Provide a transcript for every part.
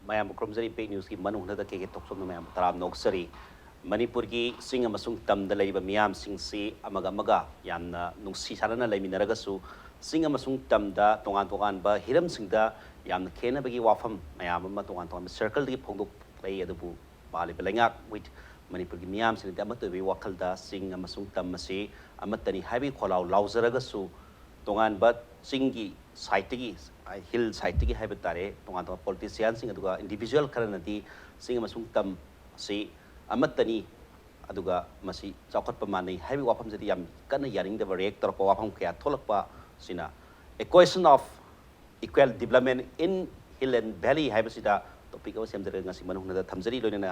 mayam kromjari pe news ki manung na da ke toksom na mayam taram noksari manipur ki sing amasung tam da leiba miyam sing si amaga amaga yamna nungsi sarana leiminaraga su sing amasung tam da tongan tongan ba hiram sing da yamna khena bagi wafam mayam ama tongan tongan circle di phongdok lei adubu bali belengak with manipur ki miyam sing da amato be wakal da sing amasung tam masi amatani habi kholau lauzaraga su tongan ba singgi site gi hill site gi haiba tare tongan tongan politician sing aduga individual karanati sing amasung tam si amatani aduga masi chawkhat pamani haibi wafam jati yam kana yaring da react tor pa wafam kya tholakpa sina equation of equal development in hill and valley haiba sida topic aw sem jare ngasi manung na thamjari loina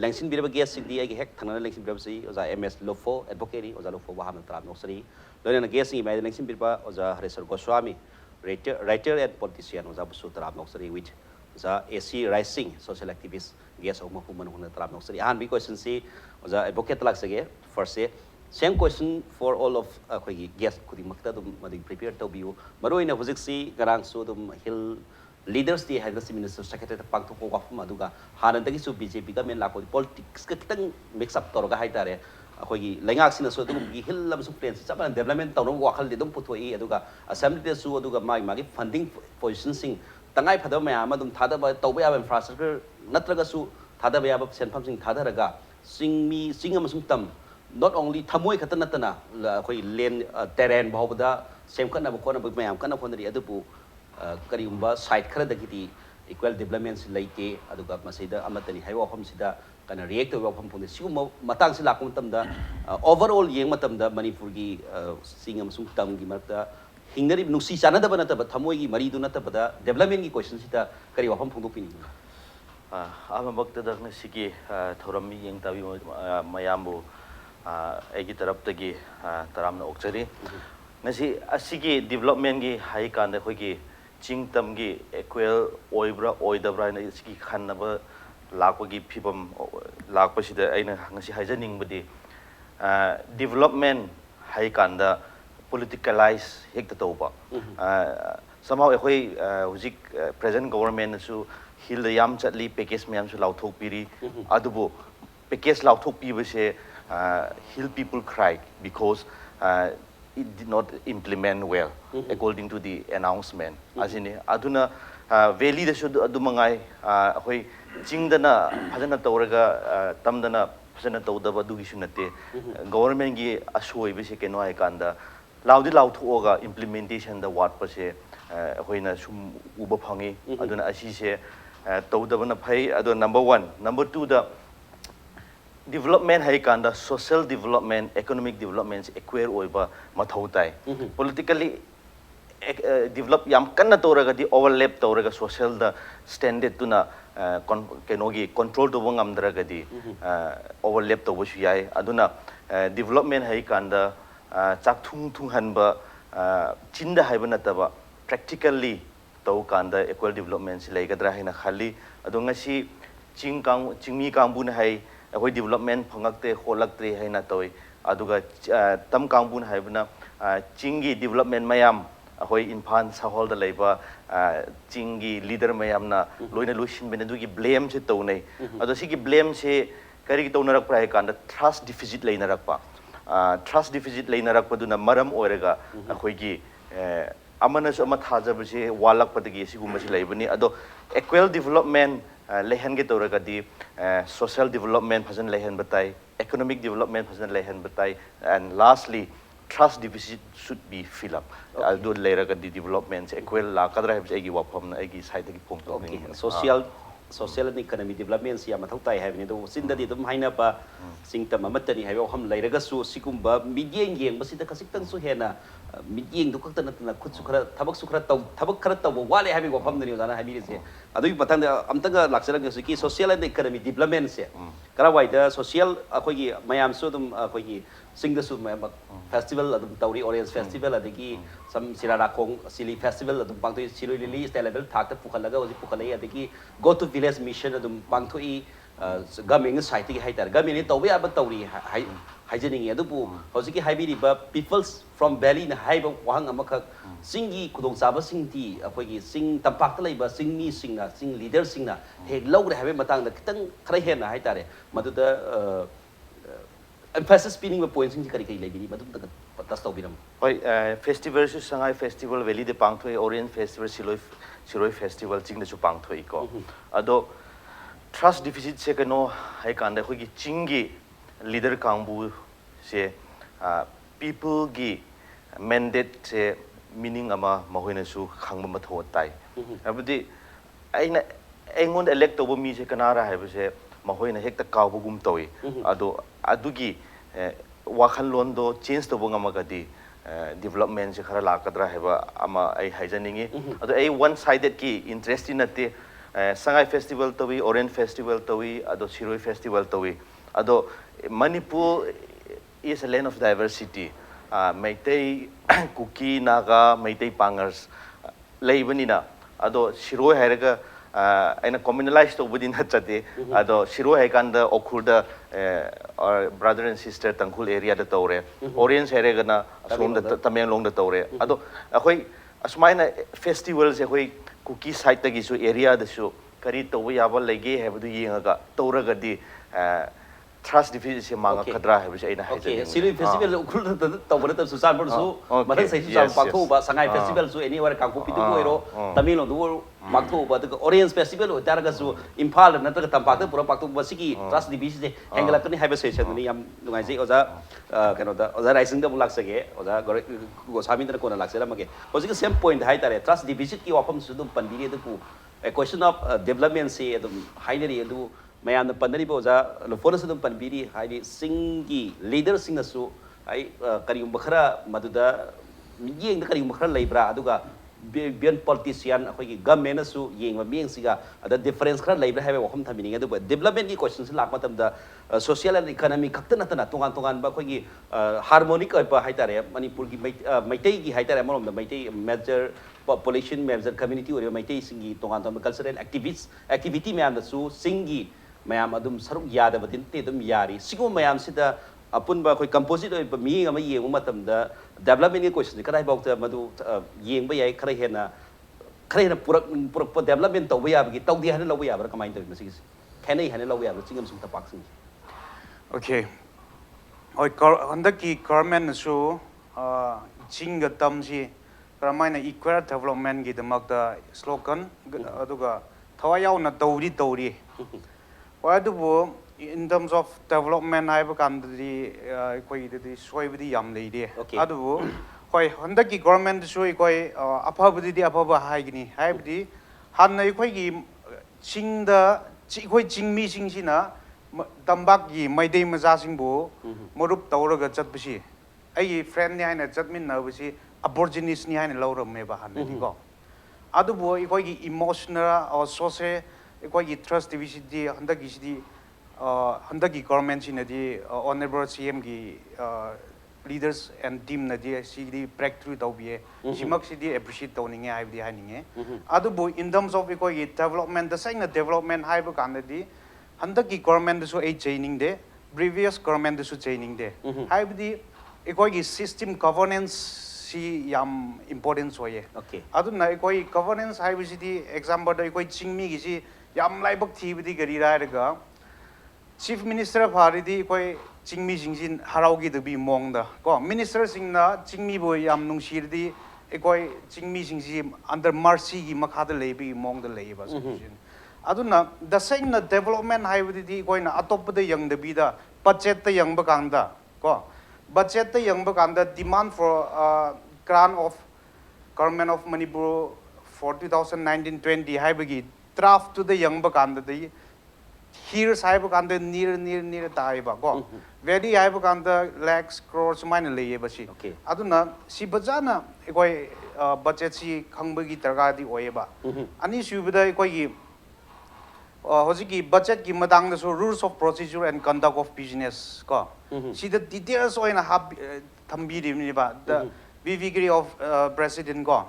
lengsin biraba guest sing di agi hek thangna lengsin biraba si oza ms lofo advocate oza lofo wa hamal tram nosri loina guest sing mai lengsin biraba oza haresar goswami writer and politician oza busu tram nosri which oza ac rising social activist guest of mapu manung na tram nosri han bi question si oza advocate lak sage first say same question for all of khoi guest kudi makta dum madi prepare to biu maroina hojik si garang su dum hill leaders di had the minister secretary pang to ko fam aduga hanan tagi su bjp government la ko politics ka kitang mix up toroga haitare akhoi lengak sina so dum gi hill lam su plan sa development tawno wakhal de dum puthoi aduga assembly de su aduga magi funding position sing tangai phada mayam adum thada ba tawba ya infrastructure natraga su thada ba ya senpham sing thada raga sing amasung tam not only thamoi khatan natana akhoi land terrain bahobda sem kana ba kona ba mayam kana phonari adubu karigumba site khara dagiti equal development laite aduga masida amatani haiwa pham sida kana react to pham phone sigum matang si lakum tamda overall yeng matamda manipur gi singam sung tam gi marta hingnari nusi chana da bana ta thamoi gi mari du na ta bada development gi question sida kari wa pham phung dopini ama bakta da sigi thoram mi yeng tabi mayambu egi tarap tagi taramna okchari nasi asigi development gi hai kan da khoi gi chingtam gi equal oibra oidabra na isiki khanaba lakpagi phibam lakpasida aina ngasi haijaning budi development hai kanda politicalize hekta toba somehow ekhoi hujik present government su hil yam chatli package myam su lauthok piri adubo package lauthok pi base hill people cry because it did not implement well according to the announcement asini aduna valley da should adumangai hoi chingdana phajana tawraga tamdana phajana tawdaba dugi sunate government gi asoi bise keno ai kanda laudi lauthoga implementation da wat pase hoina sum uba phangi aduna asi se tawdabana phai adu number 1 number 2 da development hai kanda social development economic developments equal oiba mathau tai politically develop yam kanna toraga di overlap toraga social da standard tuna kenogi control to bangam draga di overlap to busu yai aduna development hai kanda chak thung hanba chinda haiba nataba practically to kanda equal developments leigadra haina khali adunga si chingmi kangbu na hai akhoi development phangakte holaktre haina toy aduga tam kangbun haibna chingi development mayam akhoi infan sahol da leiba chingi leader mayam na loina lusin bene dugi blame se tonai ado sigi blame se kari ki tonarak prai kan trust deficit leina rakpa trust deficit leina rakpa duna maram oiraga akhoi gi amana so ama thajabu se walak padagi sigum se leibani ado equal development lehan ge toraga di social development phazan lehan batai economic development phazan lehan batai and lastly trust deficit should be fill up do leraga di development equal la kadra heb egi wafam na egi side gi pom to social and economic development siya mathau tai have ni do sinda di dum haina pa singtam amatani have ham leiraga su sikumba midyeng yeng basida kasik su hena midyeng du kakta natna khut su khara thabak su khara taw thabak khara taw wale have wafam ni jana have se adui patang amtaga laksara gi ki social and economic development se kara waida social akhoi gi mayam su dum akhoi gi singda su festival adum tauri orange festival adigi sam sirara khong sili festival adum pangtoi siloi lili style level thakta pukhalaga oji pukhalai adigi go to village mission adum pangthoi government side ki hai tar government ni tawbe aba tawri hai haijening adu bu hojiki haibiri ba peoples from valley na haiba wahang amakha singi kudong saba singti apoi gi sing tampak ta laiba sing mi sing na sing leader sing na he logre habe matang da kitang khara he na hai tare maduda emphasis pinning ba point sing kari kai laibiri maduda tas tawbiram hoi festival su Shanghai festival valley de pangthoi Orient festival Shiroi festival ching de chu pangthoi ko ado trust deficit se kano hai kan da khoi gi chingi leader kangbu se people gi mandate se meaning ama mahoina su khangba matho tai abudi aina engon elect to mi se kanara hai se mahoina hekta kawbugum toi ado adugi wakhan lon do change to bonga magadi development se khara lakadra heba ama ai haijaningi ado ai one sided ki interest in ate Shanghai festival to Orient festival to ado Shiroi festival to ado Manipur is a land of diversity. Meitei Kuki Naga Meitei Pangers Leibanina ado Shiroi Heraga aina communalized within Hachate ado Shiroi Hekanda Okurda or brother and sister Tangkul area the Tore Orient Heregana from the Tamang long the Tore ado ahoi asmaina festivals ahoi Kuki site tagisu area the show kari to we aba lege have du yinga Toraga di trust deficit se manga kadra hai bisa ina okay Shiroi festival ukul to bole ta susan bor su mathang sai susan paktho ba Shanghai festival su anywhere kangpu pitu ko ero tamil do paktho ba the Orient festival taraga su Imphal na ta tampak ta pura paktho ba sigi trust deficit se hengla kani hai ba session ni yam lungai sei oja kano da oja rising da bulak sage oja gosami da ko na lakse ramage oji same point hai tare trust deficit ki wafam su dum pandiri da ku a question of development se dum haineri adu mayam na pandari bo ja lofona su dum panbiri haidi singi leader sing na su ai kari umbkhara maduda yeng da kari umbkhara leibra aduga bian politician akoi government na su yeng ma mieng siga ada difference khara leibra habe wakham thamini adu development ki questions lak matam da social and economic khakta na tana tongan ba khoi harmonic oi ba haitare manipur ki maitai ki haitare morom da maitai major population major community ori maitai singi tongan cultural activity me and su singi mayam adum saruk yada batin te dum yari sigo mayam sida apun ba khoi composite oi mi ama yeng matam da development ni question kadai bok ta madu yeng ba yai khare hena purak development to ba ya gi tau di han lo ba ya ba kamai to masi khenai han lo ba ya chingam sum ta pak sing okay oi handak ki government su chinga tam si kramaina equal development gi damak da slogan aduga thawayau na tawri Wadu in terms of development, I have come to the Sway Yam lady. Adu, Hoi Hondaki government show Apabdi Apaba Haigni, Habdi, Hanna Equagi Ching the Chikoi Ching Mi Sing Sina, Tambaki, my day Mazasingbo, Morup Tauraga Chatbushi. A friend behind a Chatmin Nervisi, Aborigines behind a load of Mebahan. Adu boy, emotional or social. Equally trust division di handagi government in the honorable CM gi leaders and team na di CD breakthrough to be simak CD appreciate toning I have the hanging adu in terms of equally development the saying development high book and the handagi government so a training de previous government so training de have the equally system governance si yam importance hoye okay adu na equally governance high city example da equally chingmi gi si Yam Laibok TV Gari Raga Chief Minister of Haridi Koi Chingmi Jingin Haraugi to be Mongda. Go Minister Singna Chingmi Boy Yam Nung Shirdi Ekoi Chingmi Jingim under Marcy Makada Labi Mong the labor. Aduna the same development highway going atop the young the bida budget the young Baganda. Go budget the young Baganda demand for grant of government of Manipur for 2019-20 high draft to the young Baganda the here's Hibaganda near Taiba go very Hibaganda lakhs crores minor bashi okay Aduna si Bazana equai budget si Kangbagi Targadi Oeba Ani Subida equai Hosiki budget ki Madang so rules of procedure and conduct of business go see the details in a hub Tambidi the degree of President go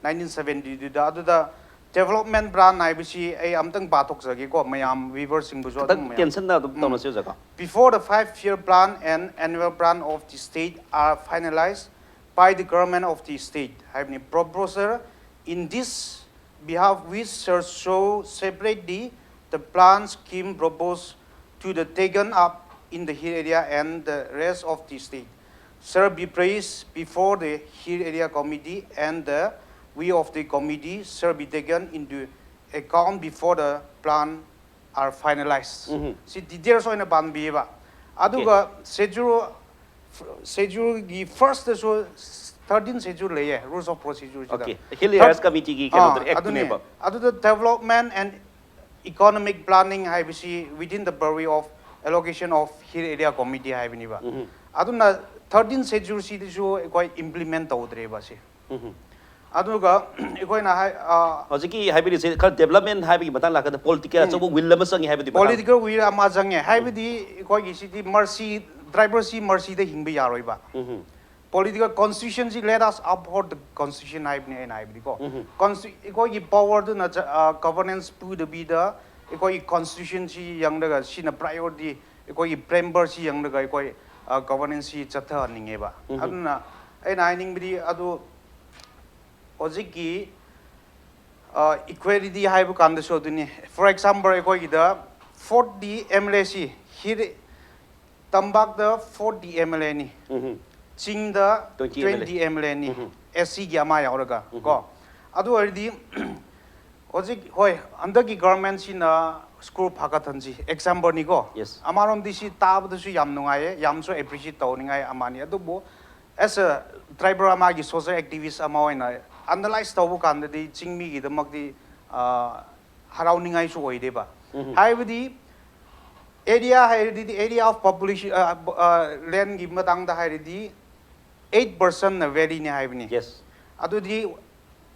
1970 the other development plan haibisi ai amtang pathok jagi ko mayam weaver sing bu so tak tension na dum tawna siu jaka before the 5-year plan and annual plan of the state are finalized by the government of the state haibni proposal in this behalf which shall show separately the plan scheme proposed to the taken up in the hill area and the rest of the state shall be placed before the hill area committee and the we of the committee shall be taken into account before the plan are finalized. See details on the ban biba. Aduga schedule the first so 13 schedule laye rules of procedure. Okay. Hill Areas Committee gi kano act ne ba. Adu the development and economic planning haibisi within the purview of allocation of hill area committee haibini ba. Aduna 13 schedule si so koi implement tawdre ba si. aduga ikoina hojiki haibidi se khar development haibidi matang la ka political so will ma sangi haibidi political will ama jange haibidi ikoi gi city mercy driver si mercy de hingbe yaroi ba political constituency let us uphold the constitution haibni and haibidi ko ikoi gi power to na governance pu de bi da ikoi constituency yang daga sina priority ikoi member si yang daga ikoi governance si chatha ninge ba aduna ai na ning bidi adu Oziki equality haibu kanda so duni. For example, ekoi ida 40 MLC here tambak da 40 MLA ni. Ching da 20 MLA ni. SC gi ama yauraga ko. Adu already Oziki hoi under gi government si na school phakathanji example ni ko. Yes. Amarom disi tab da su yam nungai yam so appreciate tawningai amani adu bo as a tribal ama gi social activist ama oina analyze tawbu kandadi chingmi gi damakdi harauningai su oide ba haibadi area hairidi the area of population land gi matang da hairidi 8% na very ni haibni yes adudi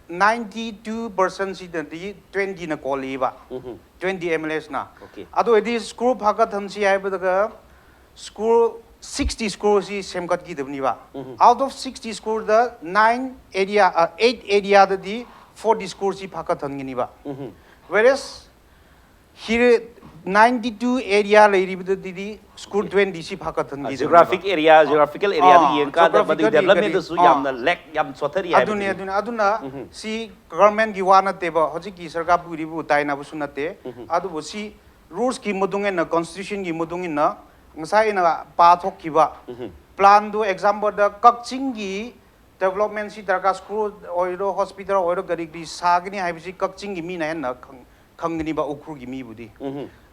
92% si di 20 na koli ba 20 MLS na okay adu edi school phaka thamsi haibada school 60 schools is same cut gi dabni ba out of 60 schools the 8 area the 40 schools si phaka thangini ba whereas here 92 area lairi bid the school 20 si phaka thangi geographic area geographical area di yang ka da badi development su yam na lack yam chothari hai aduna si government gi wana te ba hoji ki sarkar puri bu tai na bu sunate adu bu si rules ki mudung na constitution gi mudung na ngasai na pathok kiba plan do example da kakching gi development si darka school oiro hospital oiro gari gi sagni haibisi kakching gi mi na na khangni ba ukhur gi mi budi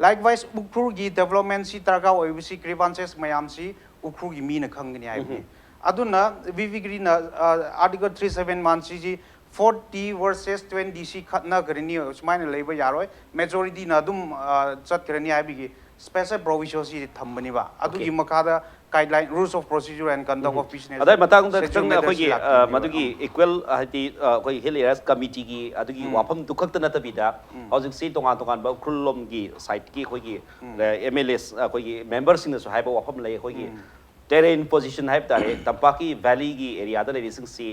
likewise ukhur gi development si darka oibisi grievances mayam si ukhur gi mi na khangni haibni aduna vvgri na article 37 man si 40 versus 20 si khatna garini usmaina leiba yaroi majority na dum chat garani haibigi special provisions si thambani ba adugi makada guideline rules of procedure and conduct of business adai matang da chang khoi gi madugi equal hati khoi hill areas committee gi adugi wafam dukhak na tabida hojik si tonga tongan ba khulom gi site gi khoi gi MLS khoi gi members in so haiba wafam lai khoi gi terrain position haib tare tampaki valley gi area da le sing si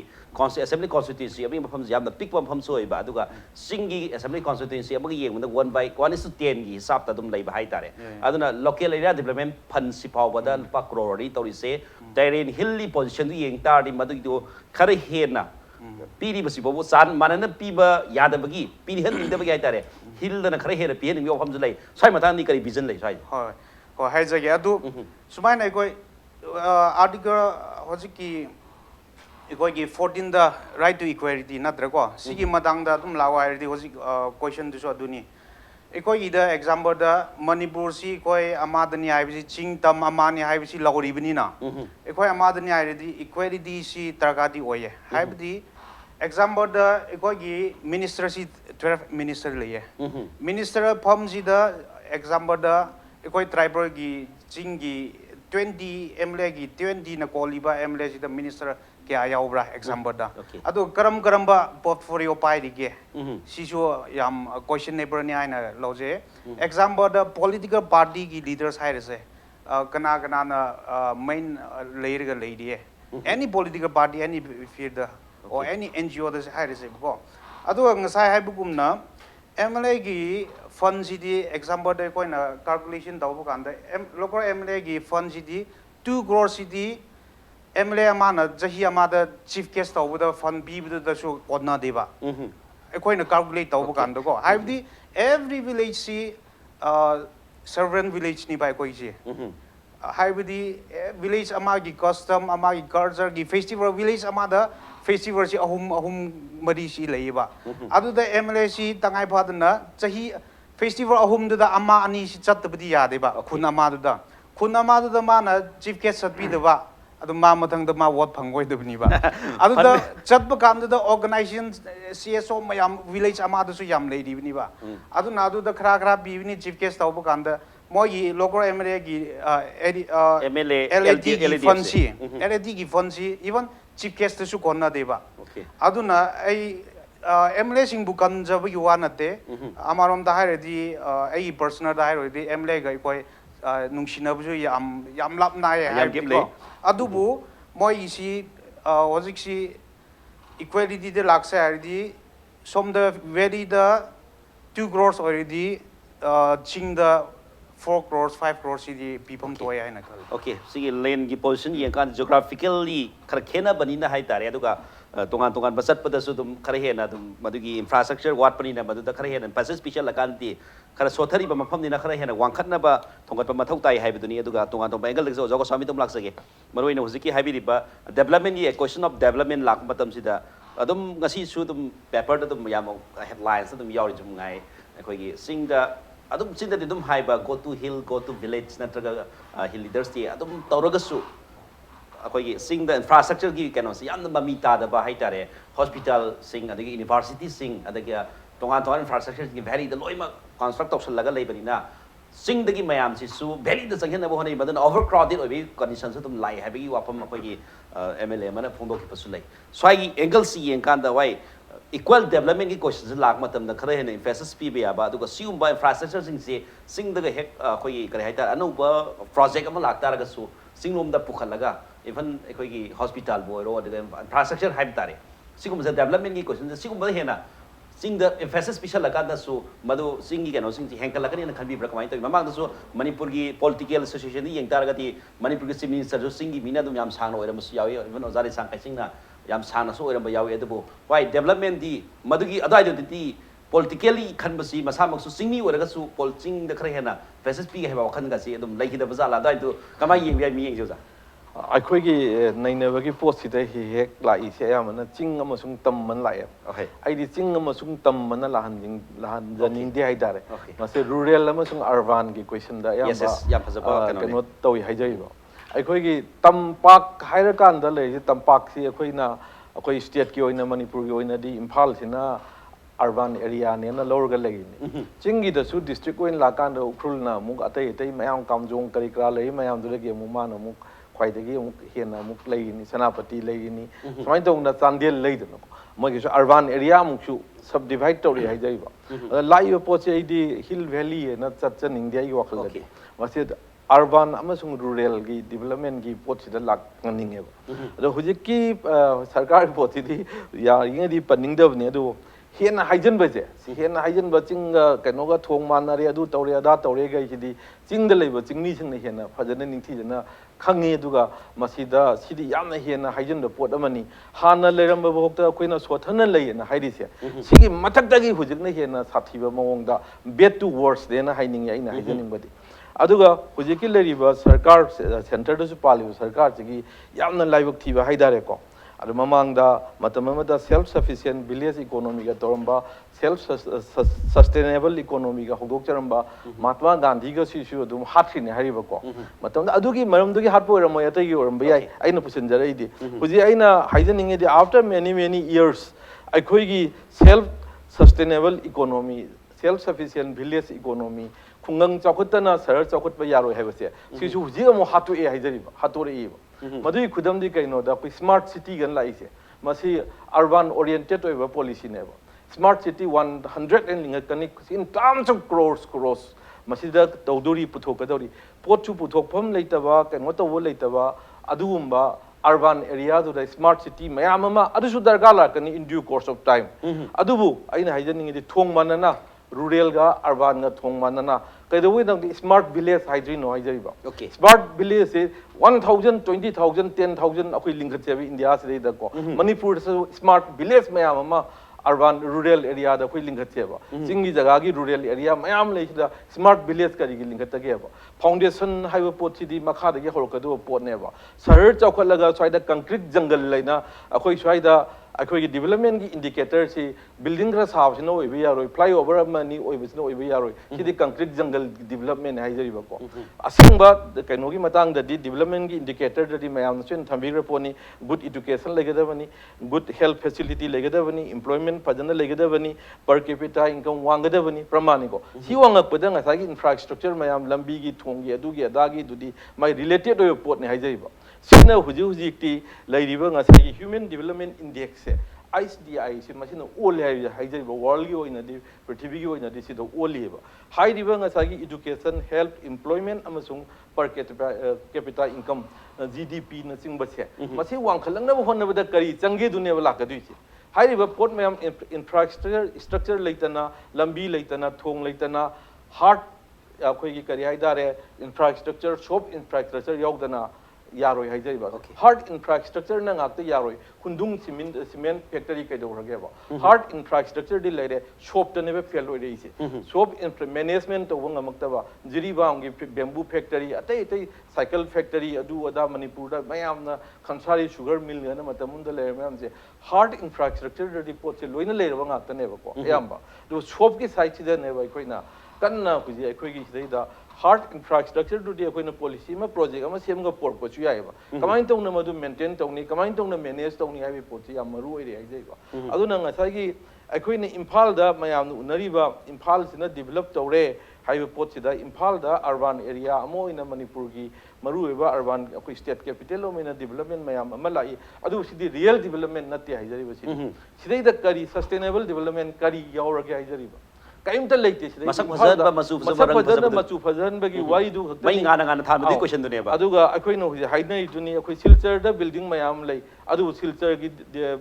assembly constituency abi mafam jam da pick mafam so ba aduga singi assembly constituency abi yeng da 1/10 gi hisab ta dum lai ba hai tare aduna local area development fund si paw ba da pa crore tori se terrain hilly position du yeng tar di madu do khare hena piri basi bo san manana piba yadabagi piri hen da ba hai tare hill da na khare hena pi hen mi mafam lai sai matan ni kari vision lai sai hoi ko hai jage adu sumai nai koi article hojiki ikoi gi 14 the right to equality natra ko sigi matang da dum lawa ri hojik question du so duni ikoi ida example da manipur si koi amadani haibisi ching tam amani haibisi lagori bini na ikoi amadani haibisi equality si targati oye haibidi example da ikoi gi minister si 12 minister leye minister form si da example da ikoi tribal gi ching gi 20 MLA gi 20 na koliba MLA si the minister ke ayawbra example da adu karam ba portfolio pai dige sisu yam questionable ni aina loje example da political party gi leaders hairese kana na main layer ga leidie any political party any field or any NGO da hairese ko ꯑꯗꯨꯒ ꯉꯁꯥꯏ ꯍꯥꯏꯕꯒꯨꯝꯅ MLAꯒꯤ ꯐꯟꯁꯤꯗꯤ ꯑꯦꯛꯖꯥꯝꯄꯜꯗ ꯑꯩꯈꯣꯏꯅ calculation ꯇꯧꯕ ꯀꯥꯟꯗ local MLAꯒꯤ ꯐꯟꯁꯤꯗꯤ 2 crore MLA ꯑꯃꯅ ꯆꯍꯤ ꯑꯃꯗ chief gas ꯇꯧꯕꯗ ꯐꯟ ꯄꯤꯕꯗꯁꯨ ꯀꯣꯟꯅꯗꯦꯕ ꯑꯩꯈꯣꯏꯅ ꯀꯥꯜꯀꯨꯂꯦꯠ ꯇꯧꯕ ꯀꯥꯟꯗꯀꯣ ꯍꯥꯏꯕꯗꯤ every village servant village ꯅꯤꯕ ꯑꯩꯈꯣꯏꯁꯦ 하이브디 village 아마기 custom 아마기 culture 기 festival village 아마다 festival 시 ahum mari si leiba aduda MLA si tangai phadna chahi festival ahum da ama ani si chatbadi yade ba khun ama da mana chief guest satbi da ba adu ma mathang da ma vote phangoi da bni ba aduda chatba kam da organization CSO mayam village ama da su yam lei bni ba adu na adu da khra bi bni chief guest tawba kam da moi local MLA gi MLA LAD gi funsi LAD gi funsi even chief guest su konna deba aduna ai MLA sing bukan jab gi wanate amarom da hairedi ai personal da hairedi MLA ga koi nungsina bu yam lap na ya adubu moi si hojik si equality de laksa hairedi som the very the 2 crores already ching the 4 crores 5 crores di people to ay na kal okay sige lane gi position yang kan geographically khara khena bani na hai tare aduga tongan basat pada su dum khara hena dum madugi infrastructure wat pani na madu da khara hena passage special lakan ti khara sothari ba mafam ni na khara hena wangkhat na ba thongat pa mathau tai hai beduni aduga tongan angle legso jogo swami tum lak sage maroi na huziki hai bi ba development gi question of development lak matam sida adum ngasi su dum paper da dum yam headlines dum yauri jum ngai akhoi gi sing da adum sinda dum haiba go to hill go to village natraga hill leaders ti adum tauragasu akoi sing the infrastructure gi kano si yam ba mi ta da ba haitare hospital sing adagi university sing adagi tongan infrastructure gi very the loima construct option laga lei bani na sing dagi mayam si su very the sanghen na bo honai madan overcrowded obi conditions dum lai habi wapam akoi gi MLA mana phongdo ki pasu lai swai gi angle si yang kan da wai equal development ki questions lag matam da khare hena emphasis pi be aba aduga sium ba infrastructure sing daga hek khoi kare haita anu ba project ama lag taraga su singrom da pukhalaga even khoi gi hospital boy ro daga infrastructure haib tare sigum za development ki questions sigum ba hena sing da emphasis special laga da su madu sing gi kano sing henkal lagani na khanbi bra kamai to mamang da su manipur gi political association ni yeng taraga ti manipur gi chief minister jo sing gi mina dum yam sang no era mus yawi even ozari sang kai sing na yam sana so oram ba yawi adabu why development di madugi adai di politically khanbasi masamak su singmi oraga su polching da khare hena faces pi ga ba khan ga si adum lai da bazala dai tu kamai yeng mi yeng joja ꯑꯩꯈꯣꯏꯒꯤ ꯅꯩꯅꯕꯒꯤ ꯄꯣꯠꯁꯤꯗ ꯍꯦꯛ ꯂꯥꯛꯏꯁꯦ ꯑꯌꯥꯝꯕꯅ ꯆꯤꯡ ꯑꯃꯁꯨꯡ ꯇꯝ ꯑꯅ ꯂꯥꯛꯑꯦ ꯑꯩꯗꯤ ꯆꯤꯡ ꯑꯃꯁꯨꯡ ꯇꯝ ꯑꯅ ꯂꯥꯛꯍꯟꯖꯅꯤꯡꯗꯦ ꯍꯥꯏꯇꯥꯔꯦ ꯃꯁꯤ ꯔꯨꯔꯦꯜ ꯑꯃꯁꯨꯡ ꯑꯔꯕꯥꯟꯒꯤ ꯀꯣꯏꯁꯟꯗ ꯑꯌꯥꯝꯕ ꯀꯩꯅꯣ ꯇꯧꯏ ꯍꯥꯏꯖꯔꯤꯕ ꯑꯩꯈꯣꯏꯒꯤ ꯇꯝꯄꯥꯛ ꯍꯥꯏꯔꯀꯥꯟꯗ ꯂꯩꯔꯤꯁꯦ ꯇꯝꯄꯥꯛꯁꯤ ꯑꯩꯈꯣꯏ ꯁ꯭ꯇꯦꯠꯀꯤ ꯑꯣꯏꯅ ꯃꯅꯤꯄꯨꯔꯒꯤ ꯑꯣꯏꯅꯗꯤ ꯏꯝꯐꯥꯜꯁꯤꯅ ꯑꯔꯕꯥꯟ ꯑꯦꯔꯤꯌꯥꯅꯦꯅ ꯂꯧꯔꯒ ꯂꯩꯔꯤꯅꯤ ꯆꯤꯡꯒꯤꯗꯁꯨ ꯗꯤꯁꯇ꯭ꯔꯤꯛ ꯑꯣꯏꯅ ꯂꯥꯛꯀꯥꯟꯗ ꯎꯈ꯭ꯔꯨꯜꯅ ꯑꯃꯨꯛ ꯑꯇꯩ ꯃꯌꯥꯝ ꯀꯥꯝꯖꯣꯡ ꯀꯔꯤ ꯀꯔꯥ ꯂꯩꯔꯤ ꯃꯌꯥꯝꯗꯨꯗꯒꯤ ꯑꯃꯨꯛ ꯃꯥꯅ ꯑꯃꯨꯛ ꯈ꯭ꯋꯥꯏꯗꯒꯤ ꯑꯃꯨꯛ ꯍꯦꯟꯅ ꯑꯃꯨꯛ ꯂꯩꯔꯤꯅꯤ ꯁꯦꯅꯥꯄꯇꯤ ꯂꯩꯔꯤꯅꯤ ꯁꯨꯃꯥꯏꯅ ꯇꯧꯗꯅ ꯆꯥꯟꯗꯦꯜ ꯂꯩꯗꯅꯀꯣ ꯃꯣꯏꯒꯤꯁꯨ ꯑꯔꯕꯥꯟ ꯑꯦꯔꯤꯌꯥ ꯑꯃꯨꯛꯁꯨ ꯁꯕ ꯗꯤꯚꯥꯏꯠ ꯇꯧꯔꯤ ꯍꯥꯏꯖꯔꯤꯕ ꯑꯗ ꯂꯥꯛꯏꯕ ꯄꯣꯠꯁꯦ ꯑꯩꯗꯤ ꯍꯤꯜ ꯚꯦꯂꯤ ꯍꯥꯏꯅ ꯆꯠꯆꯅꯤꯡꯗꯦ ꯑꯩꯒꯤ ꯋꯥꯈꯜꯗꯗꯤ ꯃꯁꯤ ꯑꯔꯕꯥꯟ ꯑꯃꯁꯨꯡ ꯔꯨꯔꯦꯜꯒꯤ ꯗꯤꯕꯂꯞꯃꯦꯟꯒꯤ ꯄꯣꯠꯁꯤꯗ ꯂꯥꯛꯍꯟꯅꯤꯡꯉꯦꯕ ꯑꯗꯣ ꯍꯧꯖꯤꯛꯀꯤ ꯁꯔꯀꯥꯔꯒꯤ ꯄꯣꯠꯁꯤꯗꯤ ꯌꯥꯔꯤꯉꯩꯗꯤ ꯄꯟꯅꯤꯡꯗꯕꯅꯤ ꯑꯗꯨꯕꯨ ꯍꯦꯟꯅ ꯍꯥꯏꯖꯤꯟꯕꯁꯦ ꯍꯦꯟꯅ ꯍꯥꯏꯖꯤꯟꯕ ꯆꯤꯡꯒ ꯀꯩꯅꯣꯒ ꯊꯣꯡ ꯃꯥꯟꯅꯔꯦ ꯑꯗꯨ ꯇꯧꯔꯦ ꯑꯗꯥ ꯇꯧꯔꯦ ꯒꯩꯁꯤꯗꯤ ꯆꯤꯡꯗ ꯂꯩꯕ ꯆꯤꯡꯃꯤꯁꯤꯡꯅ ꯍꯦꯟꯅ ꯐꯖꯅ ꯅꯤꯡꯊꯤꯖꯅ ꯈꯪꯉꯤ ꯑꯗꯨꯒ ꯃꯁꯤꯗ ꯁꯤꯗꯤ ꯌꯥꯝꯅ ꯍꯦꯟꯅ ꯍꯥꯏꯖꯤꯟꯕ ꯄꯣꯠ ꯑꯃꯅꯤ ꯍꯥꯟꯅ ꯂꯩꯔꯝꯕ ꯐꯥꯎꯗ ꯑꯩꯈꯣꯏꯅ ꯁꯣꯊꯅ ꯂꯩꯌꯦꯅ ꯍꯥꯏꯔꯤꯁꯦ ꯁꯤꯒꯤ ꯃꯊꯛꯇꯒꯤ ꯍꯧꯖꯤꯛꯅ ꯍꯦꯟꯅ ꯁꯥꯊꯤꯕ ꯃꯑꯣꯡꯗ ꯕꯦꯠ ꯇꯨ ꯋꯔꯁꯅꯦꯅ ꯍꯥꯏꯅꯤꯡꯉꯤ ꯑꯩꯅ ꯍꯥꯏꯖꯅꯤꯡꯕꯗꯤ ꯑꯗꯨꯒ ꯍꯧꯖꯤꯛꯀꯤ ꯂꯩꯔꯤꯕ ꯁꯔꯀꯥꯔ ꯁꯦꯟꯇꯔꯗꯁꯨ ꯄꯥꯜꯂꯤꯕ ꯁꯔꯀꯥꯔꯁꯤꯒꯤ ꯌꯥꯝꯅ ꯂꯥꯏꯕꯛ ꯊꯤꯕ ꯍꯥꯏꯇꯥꯔꯦꯀꯣ ꯑꯗꯨ ꯃꯃꯥꯡꯗ ꯃꯇꯝ ꯑꯃꯗ ꯁꯦꯜꯐ ꯁꯐꯤꯁꯤꯌꯦꯟ ꯚꯤꯂꯦꯖ ꯏꯀꯣꯅꯣꯃꯤꯒ ꯇꯧꯔꯝꯕ ꯁꯦꯜꯐ ꯁꯁꯇꯦꯅꯦꯕꯜ ꯏꯀꯣꯅꯣꯃꯤꯒ ꯍꯧꯗꯣꯛꯆꯔꯝꯕ ꯃꯍꯥꯠꯃꯥ ꯒꯥꯟꯙꯤꯒꯁꯤꯁꯨ ꯑꯗꯨꯝ ꯍꯥꯠꯈ꯭ꯔꯤꯅꯦ ꯍꯥꯏꯔꯤꯕꯀꯣ ꯃꯇꯝꯗ ꯑꯗꯨꯒꯤ ꯃꯔꯝꯗꯨꯒꯤ ꯍꯥꯠꯄ ꯑꯣꯏꯔꯝꯃꯣꯏ ꯑꯇꯩꯒꯤ ꯑꯣꯏꯔꯝꯕ ꯌꯥꯏ ꯑꯩꯅ ꯄꯨꯁꯤꯟꯖꯔꯛꯏꯗꯤ ꯍꯧꯖꯤꯛ ꯑꯩꯅ ꯍꯥꯏꯖꯅꯤꯡꯉꯤꯗꯤ ꯑꯥꯐꯇꯔ ꯃꯦꯅꯤ ꯏꯌꯔꯁ ꯑꯩꯈꯣꯏꯒꯤ self sustainable economy self sufficient village economy ꯈꯨꯡꯒꯪ ꯆꯥꯎꯈꯠꯇꯅ ꯁꯍꯔ ꯆꯥꯎꯈꯠꯄ ꯌꯥꯔꯣꯏ ꯍꯥꯏꯕꯁꯦ ꯁꯤꯁꯨ ꯍꯧꯖꯤꯛ ꯑꯃꯨꯛ ꯍꯥꯠꯇꯣꯔꯛꯏꯕ ꯃꯗꯨꯒꯤ ꯈꯨꯗꯝꯗꯤ ꯀꯩꯅꯣꯗ ꯑꯩꯈꯣꯏ ꯁ꯭ꯃꯥꯔꯠ ꯁꯤꯇꯤꯒ ꯂꯥꯛꯏꯁꯦ ꯃꯁꯤ ꯑꯔꯕꯥꯟ ꯑꯣꯔꯤꯌꯦꯟꯇꯦꯠ ꯑꯣꯏꯕ ꯄꯣꯂꯤꯁꯤꯅꯦꯕ smart city 100 ꯂꯤꯡꯈꯠꯀꯅꯤ in terms of ꯀ꯭ꯔꯣꯔꯁ ꯃꯁꯤꯗ ꯇꯧꯗꯣꯔꯤ ꯄꯨꯊꯣꯛꯀꯗꯧꯔꯤ ꯄꯣꯠꯁꯨ ꯄꯨꯊꯣꯛꯐꯝ ꯂꯩꯇꯕ ꯀꯩꯅꯣ ꯇꯧꯕ ꯂꯩꯇꯕ ꯑꯗꯨꯒꯨꯝꯕ urban area to the smart city mayamama adusu darga lakani in due course of time adubu aina haijaningi di thong manana rural ga urban ga thong manana kaidawi nang smart village haidrino haijaiba Okay. smart village is 1000 20000 10000 akoi lingkhat chebi india se da ko manipur smart village mayamama urban rural area da khoi lingkhat cheba singi jaga gi rural area mayam lei da smart village ka gi lingkhat ta ge ba foundation haiba pot si di makha da gi hol ka do pot ne ba sahar chawkhat laga swai da concrete jungle leina akhoi swai da akhoi gi development gi indicator si building ra sab sino oi bi yaroi flyover mani oi bi sino oi bi yaroi si di concrete jungle development hai jari ba ko asingba kaino gi matang da di development gi indicator da di mayam chen thambi ra poni good education legada bani good health facility legada bani employment fajana legada bani per capita income wangada bani pramani ko si wangak pada nga sagi infrastructure mayam lambi gi thong gi adu gi ada gi dudi my related oi pot ne hai jari ba sina huji huji ti lairiba nga sagi human development index se ICDI si masina all hai jari ba world gi oina di prithvi gi oina di si do all ba hai riba nga sagi education health employment amasung per capita income GDP na sing ba se masi wangkhalang na hon na da kari change du ne ba lakadui se hai riba pot mayam infrastructure leitana lambi leitana thong leitana heart akhoi gi kari hai dare infrastructure shop infrastructure yogdana yaroi hai jai ba hard infrastructure na ngak te yaroi hundung cement factory kai do rage ba hard infrastructure di lere shop te ne be fail oi rei se shop management to wang amak ta ba jiri ba ngi bamboo factory atai atai cycle factory adu ada manipur da mayam na khansari sugar mill na matamun da lere mayam se hard infrastructure di pot se loina lere ba ngak ta ne ba ko yamba do shop ki side si da ne ba koi na kanna kuji akhoi gi sei da hard infrastructure to the policy ma project ama sem ga purpose yu ai ba kamai tong na madu maintain tong ni kamai tong na manage tong ni ai poti ya maru ai ai jai ba aduna nga sai gi akhoi ni imphal da mayam nu nari ba imphal sina develop tore hai pot si da imphal da urban area amo ina manipur gi maru ba urban akhoi state capital o mena development mayam ama lai adu si di real development natte hai jari ba si sidai da kari sustainable development kari yaur ga ai jari ba kaimta leite sidai masak phazan ba masu phazan bagi wai du mai ngana tham di question du ne ba aduga akhoi no haidnai du ni akhoi silchar da building mayam lai adu silchar gi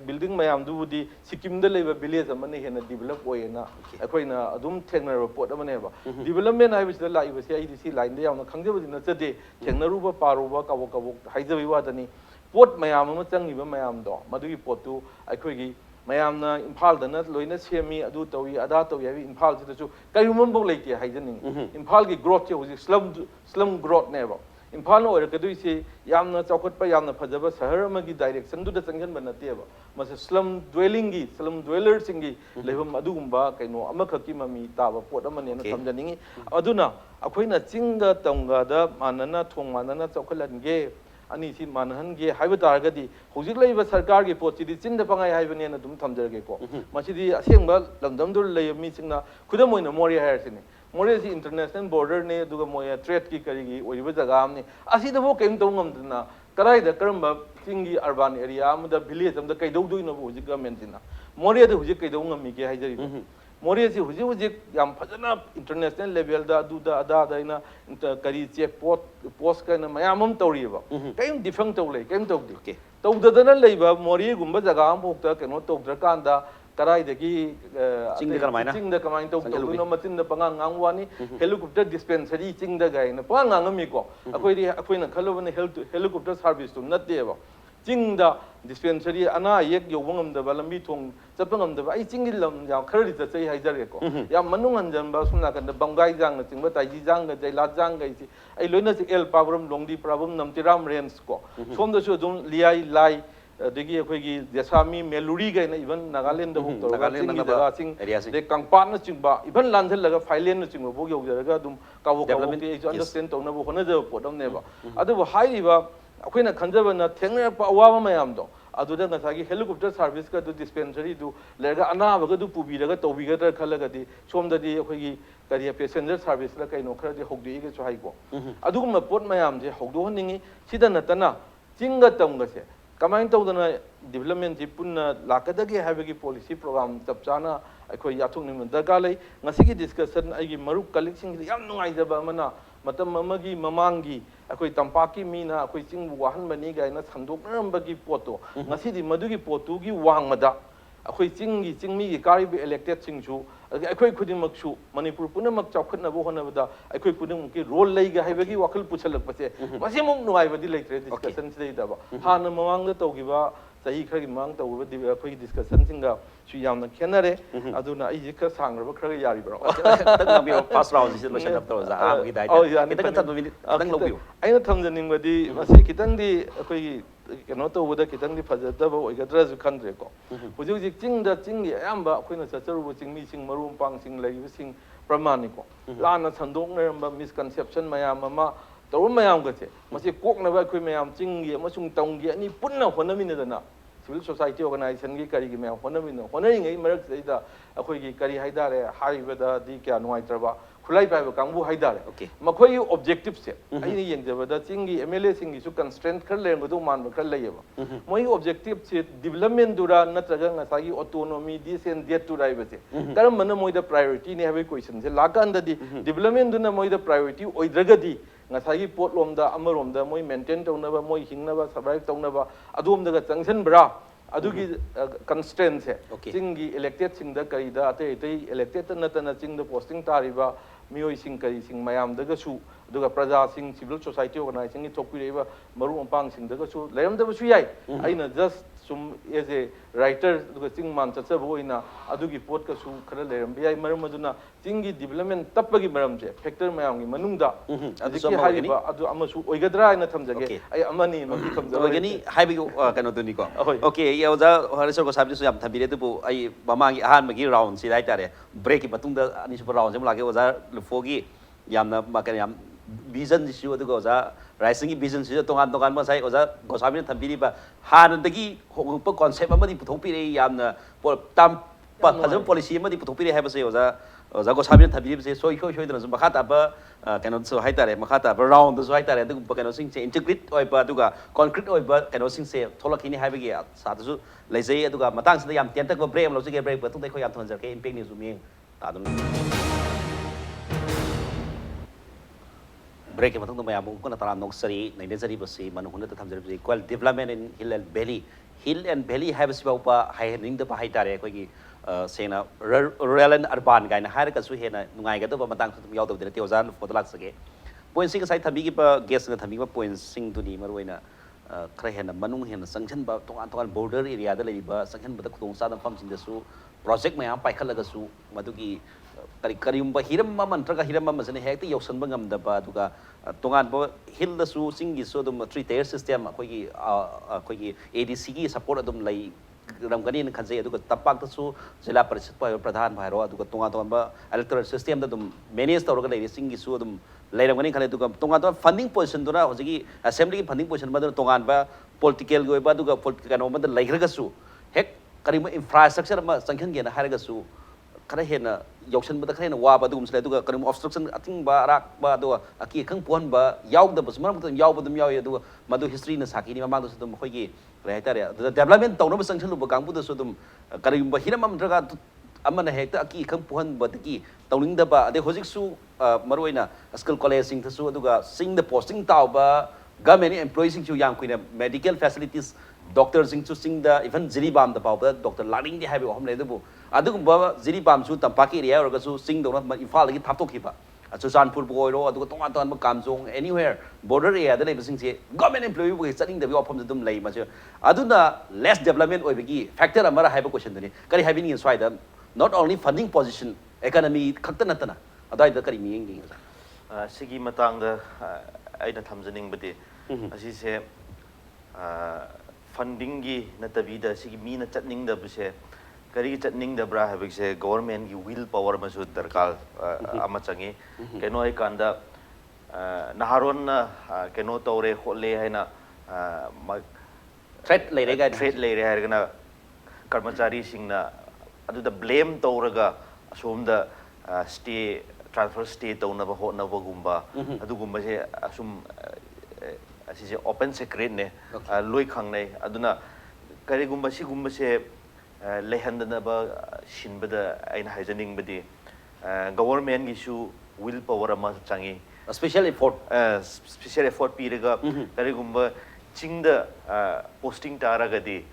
building mayam du di sikkim da leiba village amane hena develop oina akhoi na adum thengna report amane ba development ai bisda lai ba si ai si line da yauna khangje ba na chade thengnaru ba paru ba kawo haijabi wa dani pot mayam ma changi ba mayam do madu gi pot tu akhoi gi mayamna imphal da na loina semi adu tawi ada tawi ai imphal ji chu kayumam bok leite haijaning imphal gi growth che hoji slum growth ne ba imphal no ora kadui se yamna chawkhat pa yamna phajaba sahar ma gi direction du da changhan ba nate ba mas slum dwellers singi lebam adu gumba kaino amakha ki mami ta ba pot amane na thamjaningi aduna akhoina chinga tamga da manana thong manana chawkhalan ge ani si manhan ge haiba targadi hojik leiba sarkar ge pot chidi chinda pangai haiba ne na dum thamjarge ko masidi asengba lamdam dur lei mi singna khudam oina mori hair sini mori si international border ne duga moya trade ki kari gi oiba jaga amni asi da bo kem tong ngam dina karai da karamba singi urban area am da village am da kai dau dui no hojik government dina mori da hojik kai dau ngam mi ge haijari mori si hojik yam phajana international level da du da ada ina kari check post kana mayamam tawri ba kaim difang tawle kaim tawdi ke tawdadana leiba mori gumba jaga am bokta keno tawdra kanda karai dagi chingda kamai tawdu no matin da pangang angwani helicopter dispensary chingda gai na pangang mi ko akoi na khalobane helicopter service tu natte ba chingda dispensary ana yek yobangam da balambi thong chapangam da ai chingi lam ya khari ta chai haijare ko ya manung anjan ba sumna kan da bangai jang na chingba tai ji jang ga jai la jang ga si ai loina si el pabram longdi problem namtiram range ko som da so dum liai lai degi akhoi gi jasami meluri ga na even nagaland da huk to nagaland da sing de kangpan na chingba even lanthel laga phailen na chingba bo yog jaraga dum kawo kawo ti understand to na bo hona ja podam ne ba adu hai ba akhoi na khanjaba na thengna pa awa mayam do aduda ngasagi helicopter service ka du dispensary du lega ana ba du pubi daga tobi ga tar khalaga di somda di akhoi gi kari passenger service la kai no khara di hogdi ga chu hai ko adugum pot mayam je hogdo honingi sida natana chinga tamga se kamai tawdana development ji punna lakadagi habagi policy program tapchana akhoi yathuk nim daga lai ngasigi discussion ai gi maru collection gi yam nungai jaba mana matam amagi mamangi akoi tampaki mina akoi ching wahan bani gaina sandoknarambagi poto ngasi di madugi potu gi wangmada akoi chingmi gi kari bi elected singchu akoi khudimmaksu manipur punamak chawkhatnabo honabada akoi pudimki role leiga haibagi wakal puchalakpase masimuk nuai badi leitre discussion sidai daba hana mamangda tawgiba sahi khagi mang tawba di akoi discussion singa su yamna khenare aduna ai jikha sangraba khara yari bro tang bi first round si lo shanap to za a gi dai kita kan minute tang lo biu aina thamjaningwadi masi kitangdi akoi keno tawda kitangdi phajadaba oigadra ju khandre ko huji huji chingda chinggi ayamba akoina chacharubu chingmi sing marum pang sing leiba sing pramani ko lana sandoknaramba misconception mayam ama tawum mayam gache masi koknaba akoi mayam chinggi amasung tonggi ani punna honaminadana civil society organization gi kari gi mayam honaringai marak seida akoi gi kari haidare haibada di kya nuai traba khulai pai ba kangbu haidare makhoi objective se aini yengjabada chingi mla singi su constraint khar le ngadu man ba khar leyeba moi objective se development dura natraga ngasagi autonomy decent det to rai base karam mana moi da priority ne have question se lakan da di development duna moi da priority oidragadi ngasagi pot lomda amaromda moi maintain tawnaba moi hingnaba survive tawnaba adumda changsan bra adugi constraint se chingi elected singda karida ate elected natana chingda posting tariba mioi sing kari sing mayam daga su duga praja sing civil society organization ni thokpireba maru ampang sing daga su layam da su yai aina just sum as a writer duga ching man chacha boina adugi pot ka su khara layam bi ai maram aduna chingi development tapagi maram je factor mayam gi manungda adiki hariba adu amasu oigadra aina thamjage ai amani magi thamjage oigani haibi kano tuni ko okay ya oja harisor ko sabji su yam thabire tu bu ai mamangi ahan magi round si dai tare break ki batungda ani super round jam lage oja fogi yamna makan yam vision issue aduga oja rising vision si tongan tongan ma sai oja gosami thambiri ba han dagi hongpa concept amadi puthopire yamna tam phajam policy amadi puthopire haiba se oja oja gosami thambiri se soi dana zum bakha ta ba kano so haitare makha ta ba round so haitare aduga kano sing se integrate oi ba aduga concrete oi ba kano sing se tholakini haiba gi sa su leizai aduga matang sida yam tentak ba break lo se break ba tung dai ko yam thonjar ke impact ni zum yeng ta dum break ke matang mayam ko na taram nok sari nai ne jari basi manu hunna ta thamjari basi qual development in hill and valley have si ba hai ning da ba hai tare ko gi sena rural and urban gaina har ka su hena nungai ga to ba matang su yaw to de te ozan fotolak sage point sing sai thambi gi ba guest na thambi ba point sing tu ni maroina khra hena manung hena sanction ba tongan tongan border area da lei ba sanction ba da khutong sa da fam sing da su project mayam pai khalaga su madugi kariumba hiram mantraga hiram masane hekta yosan bangam da ba duga tongan bo hill da su singi so dum 3 tier system akoi gi ADC gi support adum lai ramgani n khanjai aduga tapak da su jila parishad pa pradhan bhairo aduga tongan ba electoral system da dum manage tawraga lai singi su dum lairamgani khale aduga tongan funding position duna hojigi assembly gi funding position ba tongan ba political go ba aduga political no ma da lairaga su hek karima infrastructure ma sangkhan ge na haraga su khara hena yausan bada khara wa ba dum sle duga karim obstruction ating ba rak ba do aki khang pon ba yaw da bas maram yaw ba dum yaw ya du madu history na saki ni ma du dum khoi gi re tare development taw no sanction lu ba kang bu da su dum karim ba hiram am draga amana hekta aki khang pon ba ki tawning da ba ade hojik su maroina school college sing su duga sing the posting taw ba government employees sing chu yang kuina medical facilities doctor sing chu sing da even jiribam da pawda doctor laning di habi hom le du adugumba jiribam chu tampaki area or ga su sing do na ifal gi thaptok khiba Churchanpur boiro aduga tongan tongan kamjong anywhere border area da lei sing se government employee bu chaning da bi ofam dum lei ma aduna less development oi bigi factor amara haiba question dani kari having in swide not only funding position economy khakta natana adai da kari mi ngi sigi matang da aina thamjaning bati asi se funding gi natabi da sigi mi na chatning da buse kari chatning da bra habik se government gi will power ma su darkal ama changi keno ai kanda naharon na keno tore khole haina threat lei re ga na karmachari singna adu da blame toraga asum da stay transfer stay tawna ba hot na ba gumba adu gumba se asum asi se open secret ne loi khang nei aduna kari gumba si gumba se lehandana ba shinbada aina haijaning badi government gi su will power ama changi special effort special effort piraga karigumba chingda posting taragadi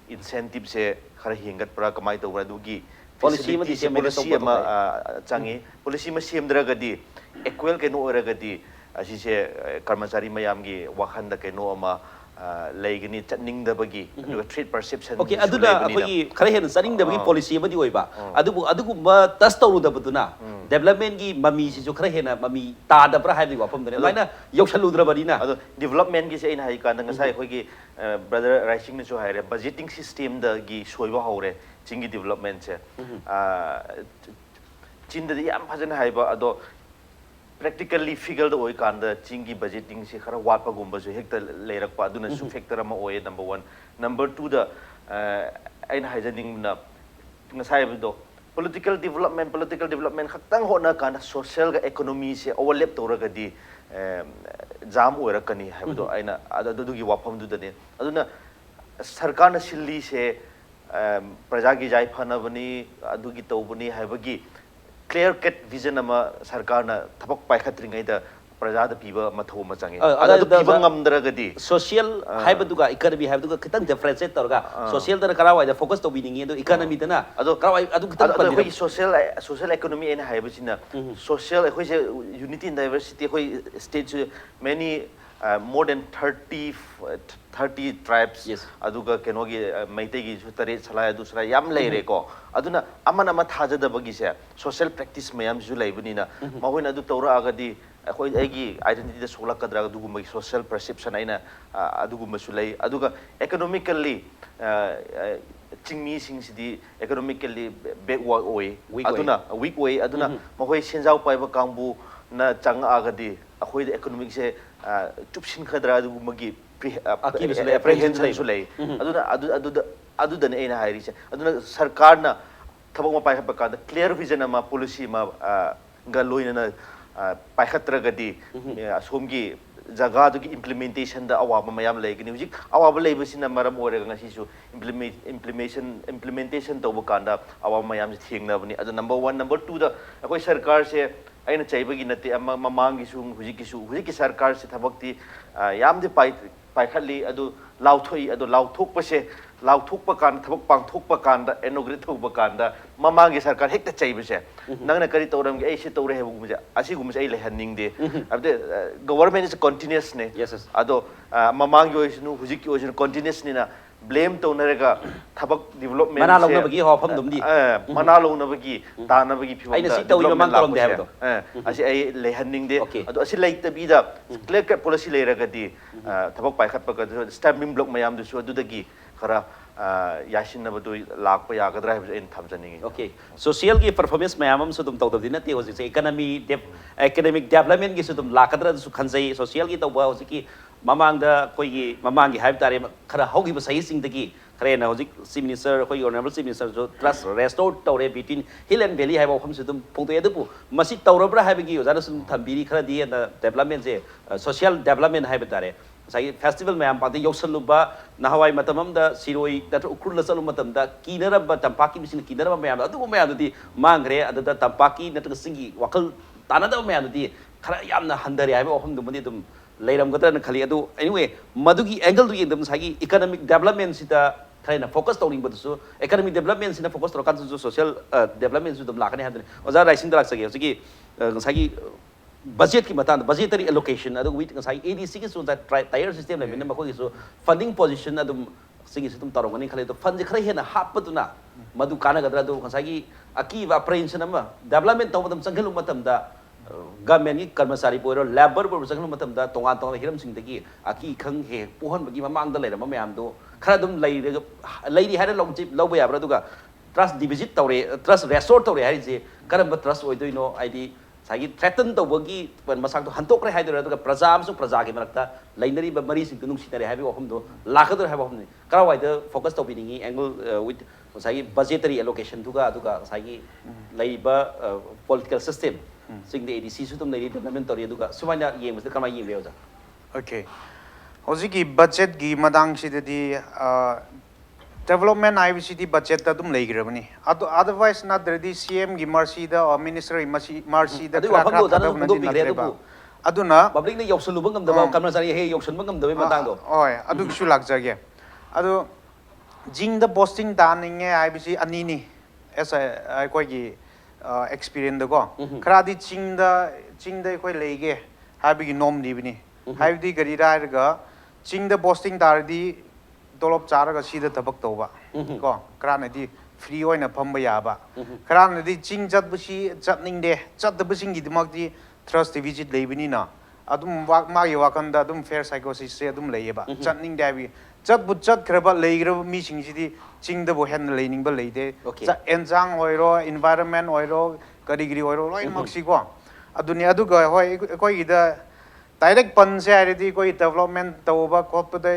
incentive se khara hingat pra kamai to dugi Policy ma di facility se siyam policy ito ma pa changi policy ma siamdragadi equal ke no oragadi asi se karmachari mayam gi wakhanda ke no ama leigani chatning da bagi aduga trade perception okay aduna akoi khara hen saning da bagi policy ma di oi ba adugu ma tas tawru da baduna development gi mami si jo khara hena mami ta da pra hai di wapam da maina yokshalu dra bari na ado development gi se ina hai kan nga sai khoi gi brother rising ne so hai re budgeting system da gi soiba haure chingi development se chin da yam phajana hai ba ado practically figure the oi kan da chingi budgeting se khara wat pa gumba so hekta leirak pa aduna su factor ama oi number 1 number 2 da aina haijaning na ngasai do political development khaktang hona kan social ga economy se overlap toraga di jam oirakani haibdo aina adu gi wafam du dane aduna sarkar na silli se praja gi jai phana bani adu gi tobani haibagi clear cut vision ama sarkar na thabak pai khatringai da praja da piba mathau ma changi adu piba ngamdragadi social haibaduga economy haibaduga kitang differentiate torga social da kara wai da focus to biningi do economy da na adu kara wai adu kitang adu social economy en haibachina social khoi se unity and diversity khoi state many more than 30 tribes aduga kenogi maite gi sutare chalai adu sra yam leire ko aduna amana ma thaja da bagi se social practice mayam ju leibuni na mahoin adu tawra agadi khoi agi identity da solak kadra adugu mai social perception aina adugu masulai aduga economically chingmi sing sidi economically backward way aduna weak way aduna mahoi senjau paiba kangbu na chang agadi akhoi da economic se chupsin khadra adugu magi apprehension su lei aduna da ne na hairi se aduna sarkar na thabak ma pai ha ka da clear vision ama policy ma ga loina na pai khatra gadi asomgi jaga du implementation da awaba mayam leigini hujik awaba leibasina maram orega ngasi su implementation to bukanda awaba mayam thingna bani adu number 1 number 2 da akoi sarkar se aina chaibagi nate ama mamangi su hujiki sarkar se thabakti yamdi pai khali adu lauthok pa se lauthok pa kan thabak pangthok pa kan da inaugurate thok pa kan da mamangi sarkar hekta chaiba se nangna kari toram ge ai se tore hebu gumja asi gumja ai lehanning de abde government is continuous ne ado mamangi oisnu hujiki oisnu continuous ni na blame to narega thabak development mana longna bagi hofam dumdi mana longna bagi dana bagi phiwa aina si tawi mamang torom de habdo asi ai lehanning de ado asi laita bi da clear cut policy leiraga di thabak pai khat pa ka stamping block mayam du su adu dagi khara yasin na badu lak pa ya gadra ha in thamjaning okay social gi performance mayamam su dum tawdab dinati hoji se academic development gi su dum lakadra su khanjai social gi tawba hoji ki mamang da koi gi mamang gi haib tare khara hogi ba sahi sing dagi khare na hoji chief minister koi honorable chief minister jo trust restore tawre between hill and valley haib kham su dum pongto edu masi tawrabra haib gi ojana sum thambiri khara di na development je social development haib tare sai festival mayam pati yoksaluba nahawai matamam da siroi da ukur lasalu matam da kinaraba tampaki bisin kinaraba mayam adu mayam di mangre adada tampaki natra singi wakal tanada mayam di khara yamna handari haib ohum dum ni dum leiram gadra na khali adu anyway madugi angle du yendam sagi economic development sita khana focus tawning badu economic development sina focus to kan social development su dum lakane hadne oza rising dalak sagi sagi sagi budget ki matan budgetary allocation adu with ngai ADC ki so that tier system la min ma ko so funding position adum sigi situm tarongani khale to fund khare hena hapatuna madu kana gadra do ngai aki va apprehension ama development taw matam sanghelu matam da government ki karmasari poiro labor por sanghelu matam da tongan tong hiram sing dagi aki khang he pohon bagi mamang da leira mayam do khara dum leiri hare lobya abra duga trust deposit tawre trust restore tawre hari je karam trust oidoino id sagi threaten to bagi masak to hantok re haidra to praja amsu praja gi marakta lainari ba mari sing tunung sinare habi ohum do lakador habi ohum ni karawai the focus to biningi angle with sagi budgetary allocation duga sagi laiba political system sing the ADC su tum nei development tori duga sumanya yeng mas kamai yeng beoja okay hojiki budget gi madang si di development IBCD budget da dum legrabani otherwise not the CM gi mercy da or ministry mercy da aduna public na yoksul bangam da kamna sari he yoksul bangam da matang do oi adu su lakjage adu jing the posting daning IBC ani ni esa koi gi experience da go kradi jing da koi lege habi gi nom di bini habi gari ra ga jing the posting dardi dolop charaga sida tabak toba ko krana di free oina phamba yaba krana di jing jat busi jatning de jat the busing gi dimak di trust visit leibini na adum magi wakanda adum fair psychosis se adum leiba jatning de bi jat bu jat kraba leigrab mi sing sidi jing the bo hen leining ba leide enjang oiro environment oiro karigiri oiro loi maksi ko aduni adu ga hoi koi ida direct pan se already koi development tauba kopda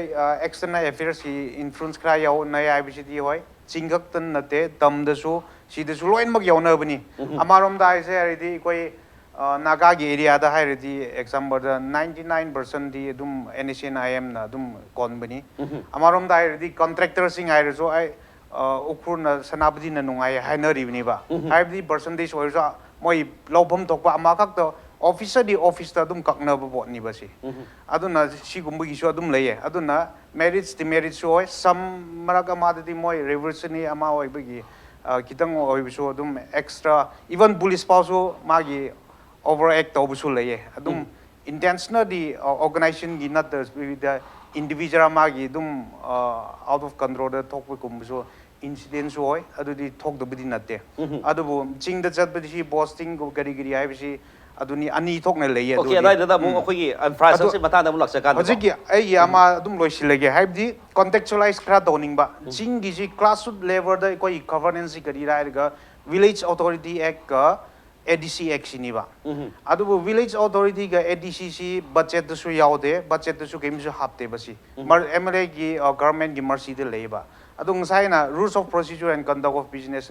external affairs ki influence kra yaw na IBCD hoi chingak tan nate tam da su si da su loin mak yaw na bani amarom da se already koi naga gi area da already example da 99% di dum NSNIM na dum kon bani amarom da already contractor sing ai so ai ukur na sanabdi na nungai hainari bani ba already percentage oi so moi lobham tokpa amakak to officer di office ta dum kakna bo ni ba si aduna si gumbu gi so adum leye aduna marriage di marriage so sam maraga ma di moi revolutionary ama oi bagi kitang oi so adum extra even police pauso magi overact to so leye adum intentional di organization gi not the individual magi dum out of control da thok kum so incident so oi adu di thok do bidi natte adu bo jing da chat bidi posting go gari gari ai bisi aduni ani thokna leye okay adai da mo khoi infrastructure mata da mo laksa kan hojiki ai ama dum loisilege haibdi contextualize kra doning ba jingi ji grassroots level da koi governance gari ra ga village authority act ka ADC act ni ba adu village authority ga ADC si budget da su yaude budget da su game su hapte basi mar MLA gi government gi mercy de leba adu ngai na rules of procedure and conduct of business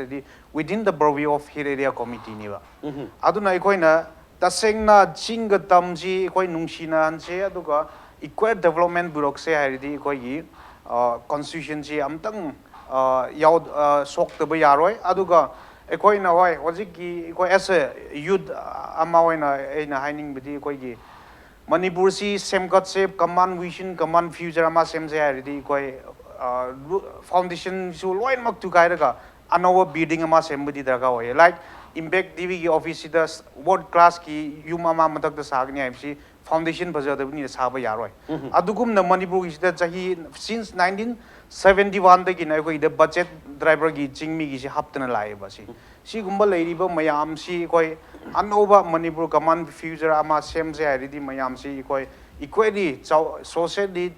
within the purview of hill area committee ni ba adu na koi na tasengna jinga tamji koi nungsina anse aduga equal development bureau se haidi koi gi constitution ji amtang yaw sok te ba yaroi aduga ekoi na hoi hojik gi koi as a youth ama hoina eina haining bidi koi gi manipur si semkat se command vision command future ama sem se haidi koi foundation su loin mak tu kai daga anowa building ama sem bidi daga hoi like impact TV ki office da world class ki yuma ma matak da sagni IMC foundation baza da ni sa ba yaroi adugum na manipur ki da chahi since 1971 da ki na ko ida budget driver ki jingmi ki haptana lai ba si gumba leiri ba mayam si koi anoba manipur command future ama sem se ari mayam si koi equally socially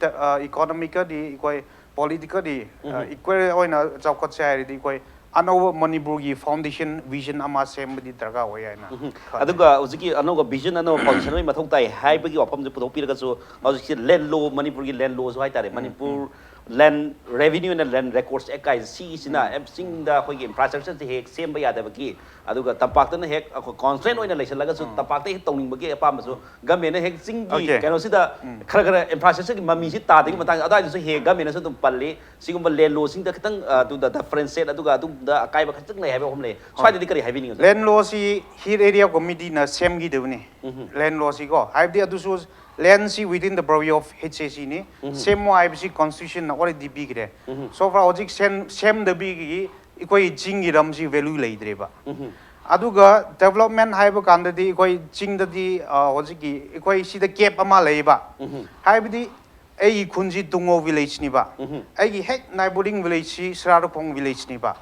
economically koi politically equally oina chawkat se ari koi anoba manipur gi foundation vision ama sembadi darga hoya na aduga uziki anoga vision ano foundation mai mathok tai haibagi opam je puthok piraga su uziki land law manipur gi land law so hai tare manipur land revenue and land records ekai si sina sing da khoi gi infrastructure se hek semba ya da bagi aduga tapak tan hek constraint oina leisalaga su tapak te tongning bagi apam su government hek sing gi kano sida khara khara infrastructure gi mami si ta de matang adai su hek government su tum palli sigum land law sing da kitang du da difference set aduga du da akai ba khachak nei haiba homle swai de kari haibi ni land law si hill area committee na sem gi devni land law si go haibdi adu su land si within the purview of HAC ni same mo IBC constitution na already big re so far ojik sem the big gi ikoi jing gi ram si value lei dre ba aduga development haiba kanda di ikoi jing da di ojik gi ikoi si da cap ama lei ba haibdi ai khunji tungo village ni ba ai gi hek neighboring village si srarupong village ni ba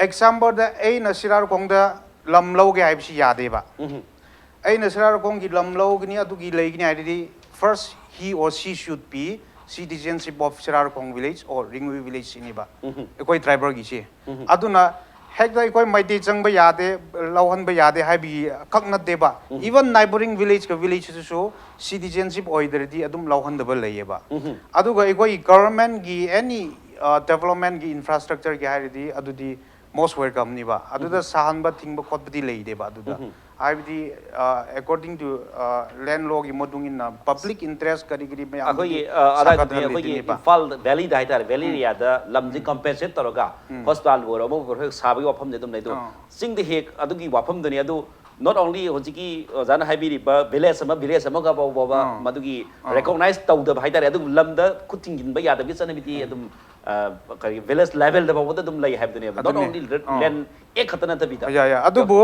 example da ai na srarupong da lamlo ge IBC yade ba ai na srarupong gi lamlo gi ni adugi lei gi ni ai first he or she should be citizenship of srarupong village or ringwi village ni ba ikoi tribal gi si aduna hek da ikoi maite chang ba yade lauhan ba yade hai bi khak na de ba even neighboring village ka village su citizenship order di adum lauhan da ba lei ba aduga ikoi government gi any development gi infrastructure gi hai di adudi most welcome ni ba aduda sahan ba thing ba khot di lei de ba aduda ꯍꯥꯏꯕꯗꯤ according to land law gi modung in public interest kari kari me ꯑꯩꯈꯣꯏꯒꯤ ꯑꯗꯥꯏꯗꯗꯤ ꯑꯩꯈꯣꯏꯒꯤ Imphal valid ꯍꯥꯏꯇꯥꯔꯦ valley ꯑꯦꯔꯤꯌꯥꯗ ꯂꯝꯁꯤ ꯀꯝꯄꯦꯟꯁꯦꯠ ꯇꯧꯔꯒ hospital ꯑꯣꯏꯔꯣ ꯑꯃ ꯑꯣꯏꯔꯣ ꯍꯦꯛ ꯁꯥꯕꯒꯤ ꯋꯥꯐꯝꯗꯤ ꯑꯗꯨꯝ ꯂꯩ ꯑꯗꯨ ꯆꯤꯡꯗ ꯍꯦꯛ ꯑꯗꯨꯒꯤ ꯋꯥꯐꯝꯗꯨꯅꯤ ꯑꯗꯨ ꯅꯣꯠ ꯑꯣꯟꯂꯤ ꯍꯧꯖꯤꯛꯀꯤ ꯑꯣꯖꯥꯅ ꯍꯥꯏꯕꯤꯔꯤꯕ ꯚꯤꯂꯦꯖ ꯑꯃꯒ ꯐꯥꯎꯕ ꯃꯗꯨꯒꯤ ꯔꯦꯀꯣꯛꯅꯥꯏꯖ ꯇꯧꯗꯕ ꯍꯥꯏꯇꯥꯔꯦ ꯑꯗꯨꯕꯨ ꯂꯝꯗ ꯈꯨꯠ ꯊꯤꯡꯖꯤꯟꯕ ꯌꯥꯗꯕꯒꯤ ꯆꯠꯅꯕꯤꯗꯤ ꯑꯗꯨꯝ ꯀꯔꯤ ꯚꯤꯂꯦꯖ ꯂꯦꯚꯦꯜꯗ ꯐꯥꯎꯕꯗ ꯑꯗꯨꯝ ꯂꯩ ꯍꯥꯏꯕꯗꯨꯅꯦꯕ ꯅꯣꯠ ꯑꯣꯟꯂꯤ ꯂꯦꯟ ꯑꯦꯛ ꯈꯛꯇ ꯅꯠꯇꯕꯤꯗ ꯑꯗꯨꯕꯨ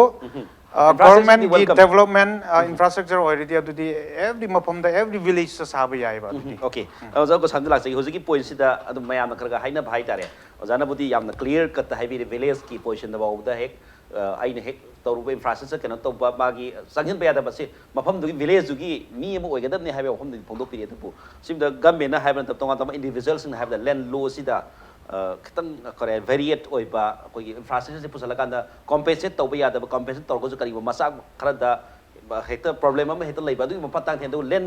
government gi development infrastructure already adudi every mafamda every village sa saba yai ba adudi okay oza ko samjala lak hojiki point sida adum mayam na kharaga haina bhai tare ozana budi yamna clear cut haibi village ki position da bawda hek aina hek toruba infrastructure kena to magi sangjin ba yada basi mafam du village du gi mi am oigadam ne haiba mafam du phongdok piri du simda government na haiba tonga tama individuals na haiba land law sida खतंग करे variate ओइबा कोई infrastructure से पुसलकांदा compensate तौबा यादबा compensate तौरगो करीबा मसा Khardah Hector problem अमा Hector लैबा दुगी मपतांग थेंदो लेन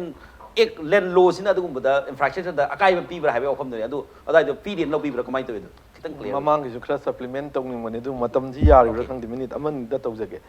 एक लेन लो सिना दुगुंबदा infrastructure दा अकाइबा पीबरा हाबे ओफम दे अदु अदाइदो पीदीन लो पीबरा कमाइ तोइदो खतंग क्लियर ममांग जो खरा सप्लीमेंट तौनिंग मने दु मतम जी यारिब्रा खंग मिनिट अमन दा तौजगे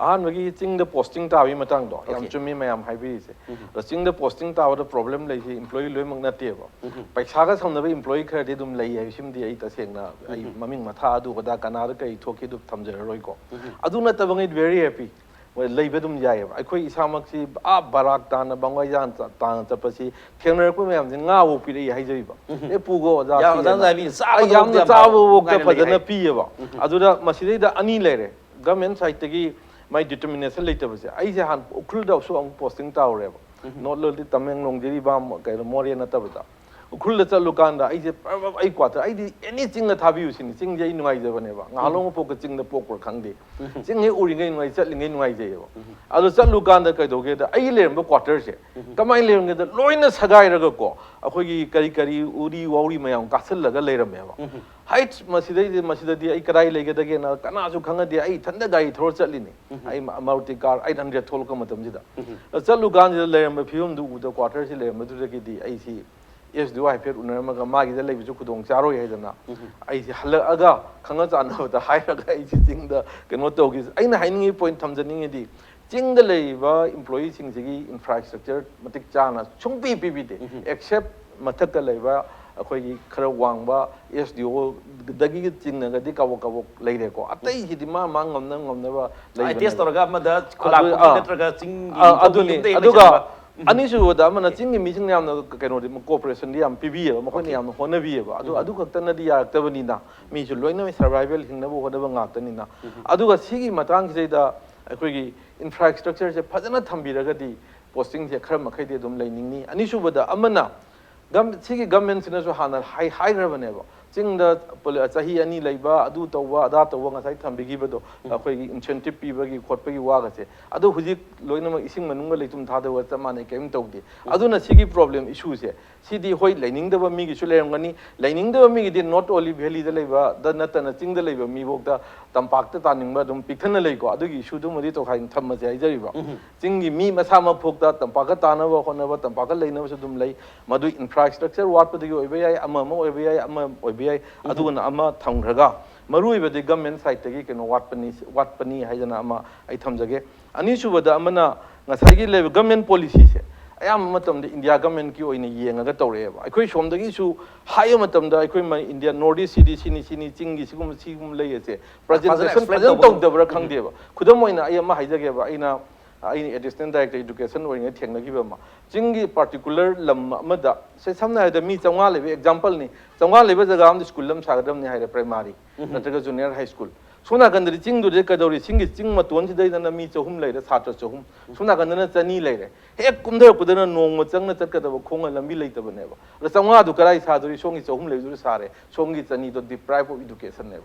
आन मगी चिंग द पोस्टिंग ताबी मतंग दो याम चुमी मयाम हाइबी से द चिंग द पोस्टिंग ताव द प्रॉब्लम लई सी एम्प्लॉय लोय मंग नतेबो पैसा गा समनबे एम्प्लॉय खरदि दुम लई है सिमदि आई तसेंगना आई ममिंग मथा अदु गदा कनार कई थोकी दु थमजररोय को अदु नतबंगै वेरी हैप्पी लेबे दुम जाए अखोई इसामक सी आ बराक तान बंगवाई जान तान चपसी थेंगनर को मैम से nga wo pi dei hai jaiba e pugo oja ya oja zai bi sa ba yam na cha wo ka phajana pi ba aduda masidai da ani lere government side tagi my determination later base ai je han ukhul da so ang posting tawre ba not lo di tameng long diri ba ka more na tabata ukhul da chalu kanda ai je ai kwata ai di anything na thabi usin sing je nungai je bane ba ngalong po ka ching da pok ko khangde sing he uri ngai ngai chat lingai nungai je ba adu chalu kanda kai doge da ai lerem ba quarter se kamai lerem ge da loina sagai ra ko akhoi gi kari kari uri wauri mayam kasal laga leram ba height masida di ai karai lege da ge na kana su khanga di ai thanda gai thor chat lini ai maruti car 800 thol ka matam ji da chalu kanda lerem ba phium du da quarter se lerem du ge di ai si yes do I pet unamaga magi da lebi ku dong charo ye dana ai hala aga khanga chana da hai ra ga ai ching da keno to gi ai na haining point thamjaning di ching da leiba employee sing gi infrastructure matik chana chung pi pi de except mathak da leiba akhoi gi khara wangba SDO dagi ching na ga di kawo kawo leire ko atai hi di ma ngam na ba ai test toraga ma da khula ko netraga ching aduni aduga ani su da mana ching mi ching yam na keno di cooperation di am pbi ba mo ni am hona bi ba adu khakta na di yak tabani na mi ju loina survival hinna bo hoda ba ngak tani na adu ga sigi matang gi da akhoi gi infrastructure je phajana thambi raga di posting je khara makhai de dum laining ni ani su da amana sigi government sina su hana high rabane ba ching da chahi ani leiba adu tawwa ada tawwa ngasai thambigi ba do akhoi gi incentive pi ba gi khotpa gi wa ga se adu hujik loina ma ising manung ga leitum tha da wa chamane kem tawdi adu na sigi problem issue se sidi hoi laining da ba mi gi su lerang gani laining da ba mi gi di not only valley da leiba da natana ching da leiba mi bok da tampak ta taning ba dum pikthana lei ko adu gi issue du madi to khain tham ma se ai jari ba ching gi mi masa ma phok da tampak ka ta na ba khona ba tampak ka leina ba su dum lei madu infrastructure wat pa di oi ba yai ama ma oi ba yai ama oi bi aduna ama thangraga marui bade government side tagi keno watpani haijana ama ai thamjage ani subada amana ngasai gi level government policy se ayam matam de india government ki oina yenga tawre ba akhoi somdagi su hayo matam da akhoi ma india northeast city sini chingi sigum lei ase presentation present tong dabra khangde ba khudam oina ayama haijage ba aina ai assistant director education oina thengnagi ba ma chingi particular lam amada se samna da mi changwa lebe example ni changwa lebe jaga am school lam sagadam ni haire primary natraga junior high school suna gandri ching du de kadori singi ching ma ton si dai na mi chahum leire satra chahum suna gandna chani leire ek kumdar kudana nong ma changna chatka da khonga lambi leita bane ba ra changwa du karai sa dori songi chahum le du sare songi chani do deprive of education ne